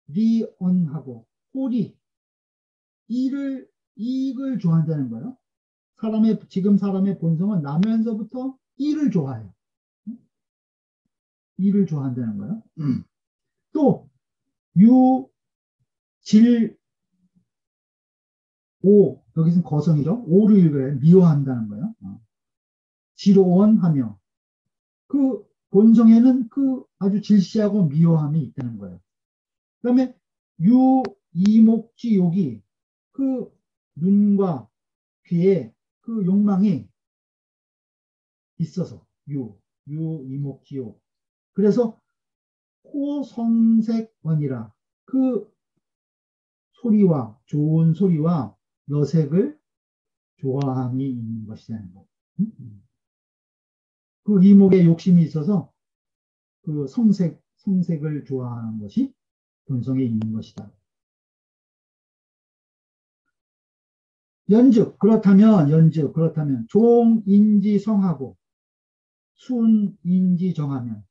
유호리언하고 호리 이익을 좋아한다는 거예요. 지금 사람의 본성은 나면서부터 일을 좋아해요. 일을 좋아한다는 거예요. 또 유질오 여기서는 거성이죠. 오를 읽어야 미워한다는 거예요. 지로원하며 그 본성에는 그 아주 질시하고 미워함이 있다는 거예요. 그 다음에 유이목지욕이 그 눈과 귀에 그 욕망이 있어서 유이목지욕 그래서 호성색원이라 그 소리와 좋은 소리와 여색을 좋아함이 있는 것이라는 거. 그 이목에 욕심이 있어서 그 성색을 좋아하는 것이 본성에 있는 것이다. 그렇다면 종인지성하고 순인지정하면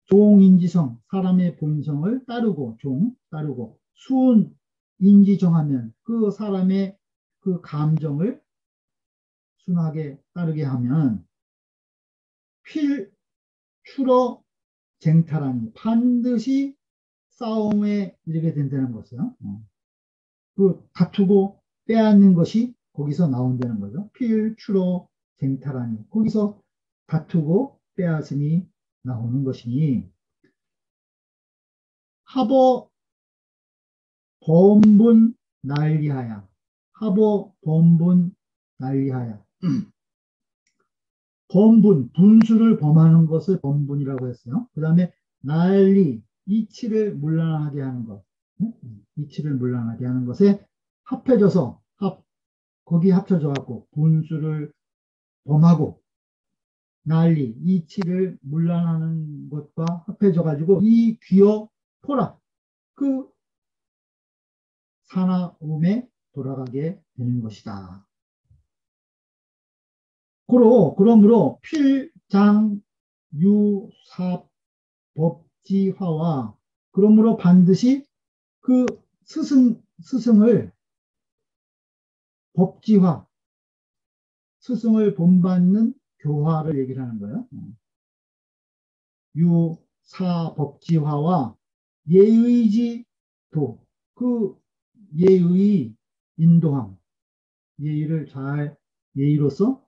종인지성 사람의 본성을 따르고 순인지정하면 그 사람의 그 감정을 순하게 따르게 하면 필출어 쟁탈하니 반드시 싸움에 이르게 된다는 것이요. 그 다투고 빼앗는 것이 거기서 나온다는 거죠. 필출어 쟁탈하니 거기서 다투고 빼앗음이 나오는 것이니 하버 범분 난리하야 분수를 범하는 것을 범분이라고 했어요. 그 다음에 난리 이치를 문란하게 하는 것 이치를 문란하게 하는 것에 합해져서 거기 합쳐져 갖고 분수를 범하고 난리 이치를 문란하는 것과 합해져 가지고 이 귀어 포라 그 사나움에 돌아가게 되는 것이다. 그러므로 필장유사법지화와 그러므로 반드시 그 스승을 법지화 스승을 본받는 교화를 얘기를 하는 거예요. 유사법지화와 예의지도 그 예의 인도함 예의를 잘 예의로서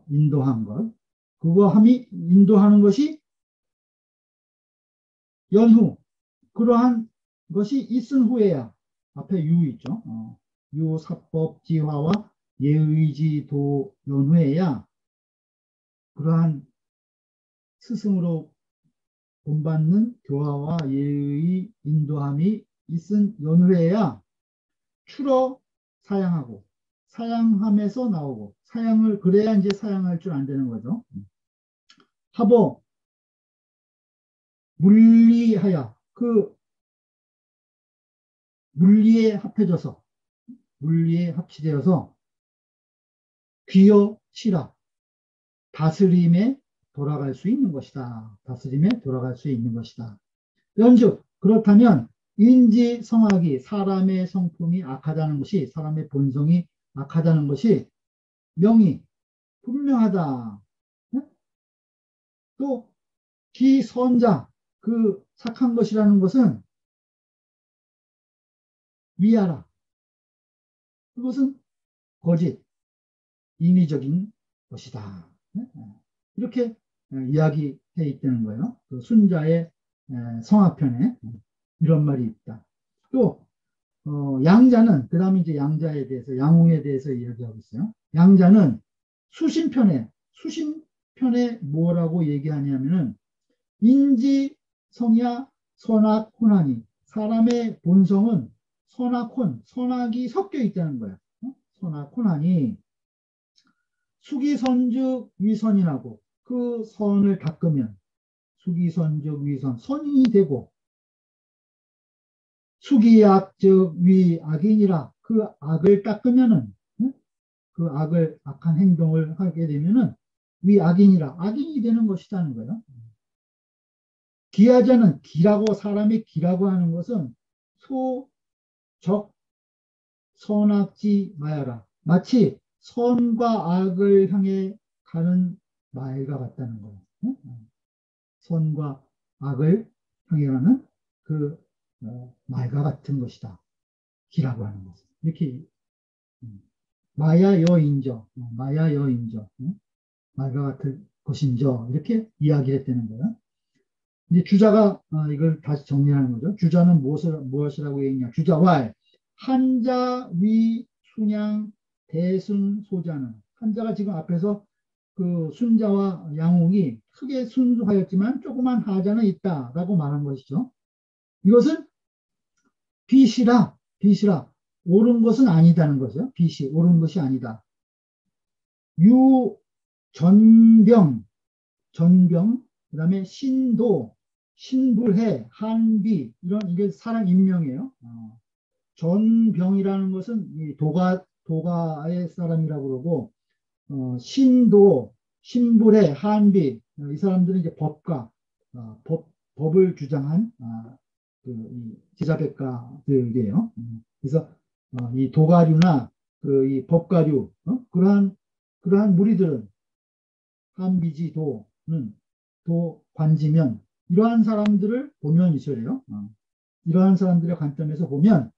인도한 것 그거 함이 인도하는 것이 연후 그러한 것이 있은 후에야 앞에 유 있죠. 유사법지화와 예의지도 연후에야 그러한 스승으로 본받는 교화와 예의 인도함이 있은 연후에야 추러 사양하고 사양함에서 나오고 사양을 그래야 이제 사양할 줄 안 되는 거죠. 합어 물리하여 그 물리에 합해져서 물리에 합치되어서 귀여 치라 다스림에 돌아갈 수 있는 것이다. 다스림에 돌아갈 수 있는 것이다. 연즉 그렇다면 인지성악이 사람의 성품이 악하다는 것이 사람의 본성이 악하다는 것이 명이 분명하다. 또 기선자 그 착한 것이라는 것은 위하라. 그것은 거짓, 인위적인 것이다. 이렇게 이야기해 있다는 거예요. 그 순자의 성화편에 이런 말이 있다. 또 양자는 그 다음에 이제 양자에 대해서 양웅에 대해서 이야기하고 있어요. 양자는 수신편에 뭐라고 얘기하냐면은 인지성야 선악혼하니 사람의 본성은 선악혼 선악이 섞여 있다는 거예요. 선악혼하니 수기선즉 위선이라고 그 선을 닦으면 수기선즉 위선 선이 되고 수기악 즉 위악이니라 그 악을 닦으면은 그 악한 행동을 하게 되면은 위악이니라 악인이 되는 것이라는 거예요. 기하자는 기라고 사람의 기라고 하는 것은 소적 선악지 마야라 마치 선과 악을 향해 가는 말과 같다는 거예요. 선과 악을 향해 가는 그 말과 같은 것이다. 기라고 하는 것은. 이렇게 마야 여인저, 마야 여인저, 말과 같은 것인저 이렇게 이야기를 했다는 거예요. 이제 주자가 이걸 다시 정리하는 거죠. 주자는 무엇이라고 했냐? 주자왈 한자 위 순양 대순 소자는 한자가 지금 앞에서 그 순자와 양홍이 크게 순수하였지만 조그만 하자는 있다라고 말한 것이죠. 이것은 빛이라 옳은 것은 아니다는 거죠. 빛이 옳은 것이 아니다. 유 전병 그다음에 신도 신불해 한비 이게 사람 인명이에요. 전병이라는 것은 이 도가의 사람이라고 그러고 신도 신불해 한비 이 사람들은 이제 법가 법을 주장한 이 제자백가들이에요. 그래서 이 도가류나 이 법가류 그러한 무리들은 한비지도는 도 관지면 이러한 사람들을 보면 이래요. 이러한 사람들의 관점에서 보면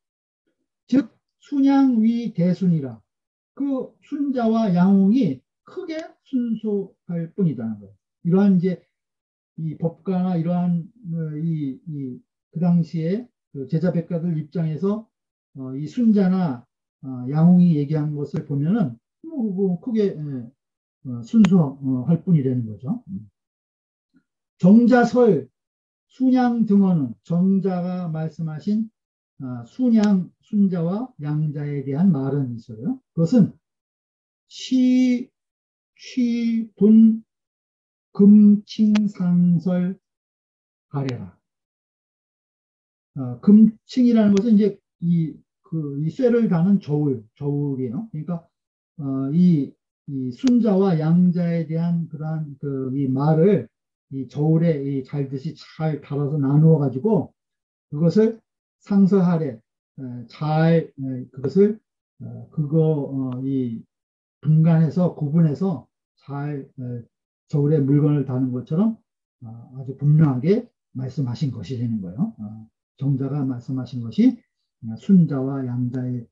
즉 순양위 대순이라 그 순자와 양웅이 크게 순수할 뿐이다는 거예요. 이러한 이제 이 법가나 이러한 그 당시에 그 제자백가들 입장에서 이 순자나 양웅이 얘기한 것을 보면은 뭐 크게 순수할 뿐이라는 거죠. 정자설 순양 등어는 정자가 말씀하신 순자와 양자에 대한 말은 있어요. 그것은 취분 금칭상설 가래라. 금칭이라는 것은 이제 이 쇠를 다는 저울이에요. 그러니까 이 순자와 양자에 대한 그러한 이 말을 이 저울에 잘 듯이 잘 달아서 나누어 가지고 그것을 상서하래 잘 그것을 이 분간해서 구분해서 잘 저울에 물건을 다는 것처럼 아주 분명하게 말씀하신 것이 되는 거예요. 정자가 말씀하신 것이 순자와 양자에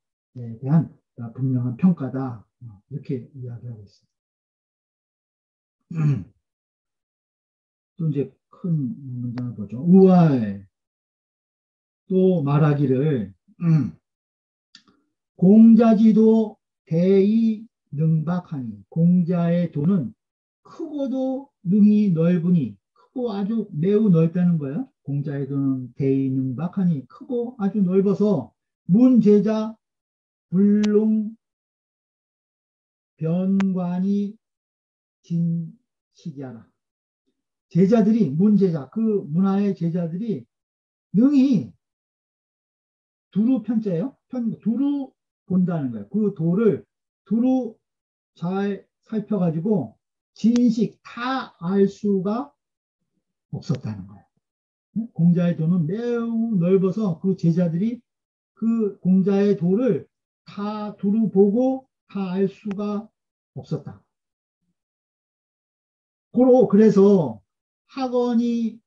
대한 분명한 평가다. 이렇게 이야기하고 있습니다. 또 이제 큰 문장을 보죠. 우알 또 말하기를 공자지도 대이 능박하니 공자의 도는 크고도 능이 넓으니 크고 아주 매우 넓다는 거예요. 공자의 돈은 대이능박하니 크고 아주 넓어서 문제자 불능 변관이 진시기하라. 제자들이 문제자 그 문화의 제자들이 능히 두루 편자예요. 두루 본다는 거예요. 그 도를 두루 잘 살펴가지고 진식 다 알 수가 없었다는 거예요. 공자의 도는 매우 넓어서 그 제자들이 그 공자의 도를 다 두루 보고 다 알 수가 없었다. 그래서 학원이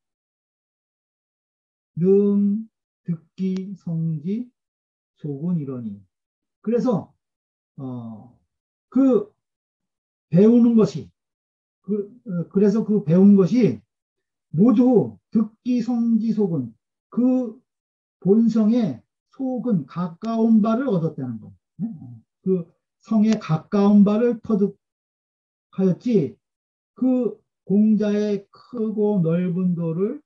능 듣기 성지 속은 이러니. 그래서 그 배우는 것이 그래서 그 배운 것이 모두 듣기 성지 속은 그 본성의 속은 가까운 바를 얻었다는 것. 그 성에 가까운 바를 터득하였지 그 공자의 크고 넓은 도를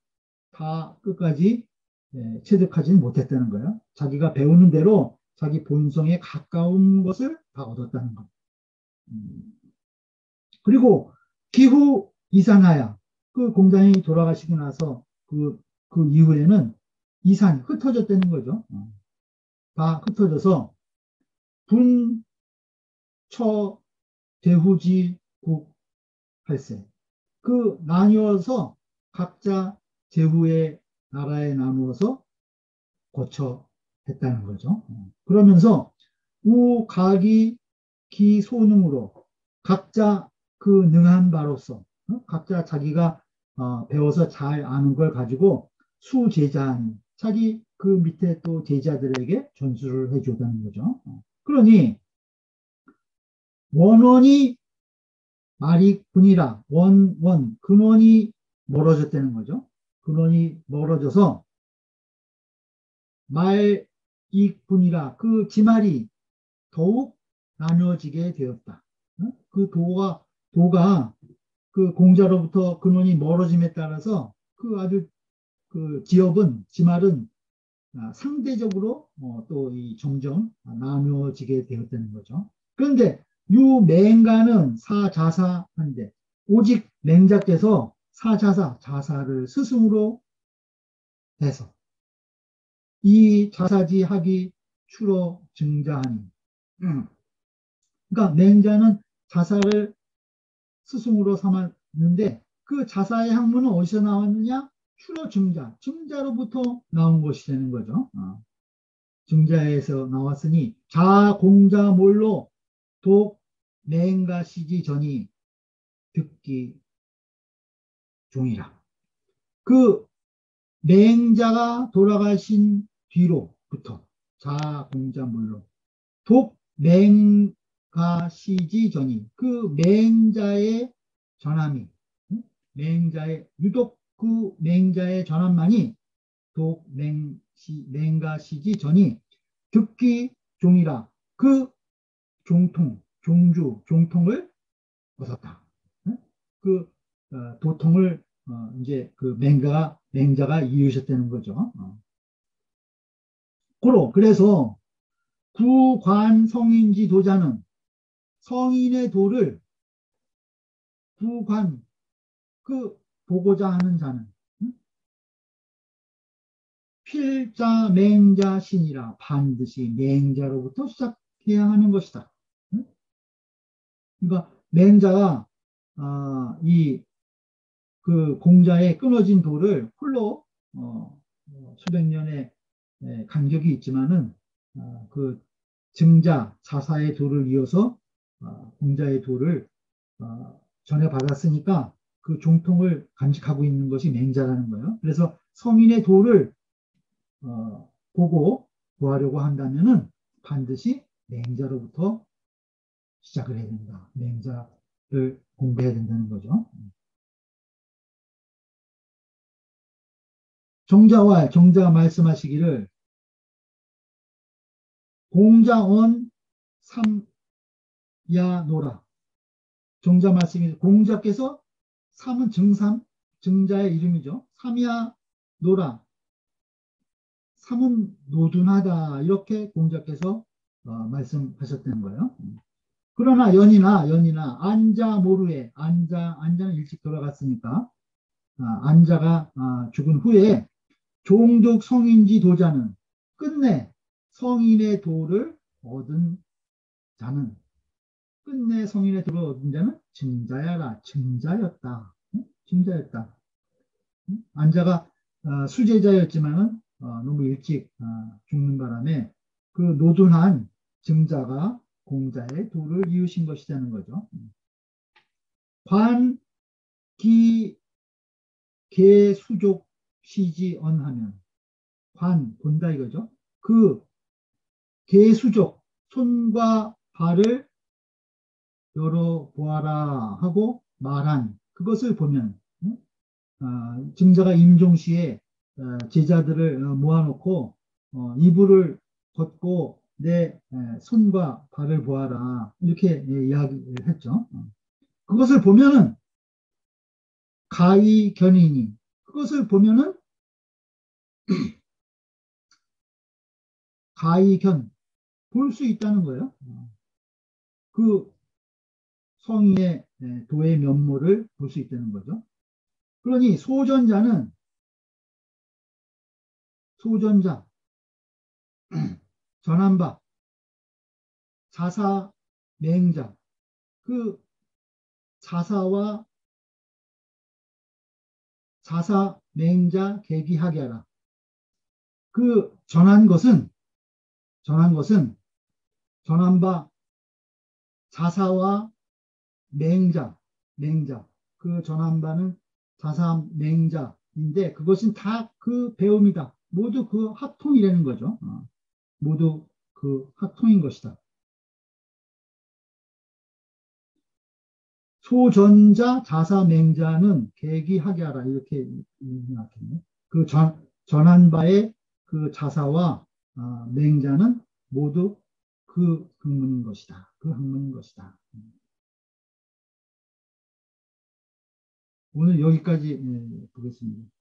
다 끝까지 체득하지는 못했다는 거예요. 자기가 배우는 대로 자기 본성에 가까운 것을 다 얻었다는 것. 그리고 기후 이산하야 그 공장이 돌아가시고 나서 그 이후에는 이산이 흩어졌다는 거죠. 다 흩어져서 분, 처, 대후지, 국, 할세. 그 나뉘어서 각자 제후의 나라에 나누어서 거처했다는 거죠. 그러면서 우, 각이, 기, 소능으로 각자 그 능한 바로서 각자 자기가 배워서 잘 아는 걸 가지고 수제자니 자기 그 밑에 또 제자들에게 전수를 해주다는 거죠. 그러니 원원이 말이군이라 근원이 멀어졌다는 거죠. 근원이 멀어져서 말이군이라 그 지말이 더욱 나눠지게 되었다. 그 도가 그 공자로부터 근원이 멀어짐에 따라서 그 아주 그 지말은 상대적으로 또 이 점점 나누어지게 되었다는 거죠. 그런데 유맹가는 사자사한데 오직 맹자께서 자사를 스승으로 해서 이 자사지 하기 추로 증자하니 그러니까 맹자는 자사를 스승으로 삼았는데 그 자사의 학문은 어디서 나왔느냐? 추로 증자로부터 나온 것이 되는 거죠. 증자에서 나왔으니 자공자몰로 독 맹가시지 전이 듣기 종이라. 그 맹자가 돌아가신 뒤로부터 자공자몰로 독 맹가시지 전이 그 맹자의 전함이 유독 그 맹자의 전함만이 독 맹가시지 전이 듣기 종이라 그 종통을 얻었다. 그 도통을 이제 그 맹자가 이으셨다는 거죠. 그래서 구관성인지 도자는 성인의 도를 보고자 하는 자는 필자 맹자신이라 반드시 맹자로부터 시작해야 하는 것이다. 그러니까 맹자가 그 공자의 끊어진 도를 홀로 수백 년의 간격이 있지만은 그 자사의 도를 이어서 공자의 도를 전해받았으니까 그 종통을 간직하고 있는 것이 맹자라는 거예요. 그래서 성인의 도를 보고 구하려고 한다면은 반드시 맹자로부터 시작을 해야 된다. 맹자를 공부해야 된다는 거죠. 정자가 말씀하시기를 공자언 삼야노라. 정자 말씀이 공자께서 삼은 증자의 이름이죠. 삼이야 노라. 삼은 노둔하다. 이렇게 공자께서 말씀하셨다는 거예요. 그러나 연이나 안자 모르에 안자는 일찍 돌아갔으니까 안자가 죽은 후에 종족 성인지 도자는 끝내 성인의 도를 얻은 자는 끝내 성인의 도를 얻은 자는 증자야라. 증자였다. 증자였다. 안자가 수제자였지만은 너무 일찍 죽는 바람에 그 노둔한 증자가 공자의 도를 이으신 것이라는 거죠. 관, 기, 개, 수족, 시지, 언하면 관, 본다 이거죠. 그 개, 수족, 손과 발을 열어보아라 하고 말한 그것을 보면 증자가 임종시에 제자들을 모아놓고 이불을 걷고 내 손과 발을 보아라 이렇게 이야기를 했죠. 그것을 보면은 가히 견이니 그것을 보면은 가히견 볼 수 있다는 거예요. 그 성인의 도의 면모를 볼 수 있다는 거죠. 그러니 소전자 전한바 자사 맹자 그 자사와 자사 맹자 계기하게 하라. 그 전한 바 자사와 맹자 그 전한 바는 자사 맹자인데 그것은 다 그 배움이다. 모두 그 합통이라는 거죠. 모두 그 합통인 것이다. 소전자 자사맹자는 계기하게 하라 이렇게 생각했네. 그 전한 바의 그 자사와 맹자는 모두 그 학문인 것이다. 그 학문인 것이다. 오늘 여기까지 보겠습니다.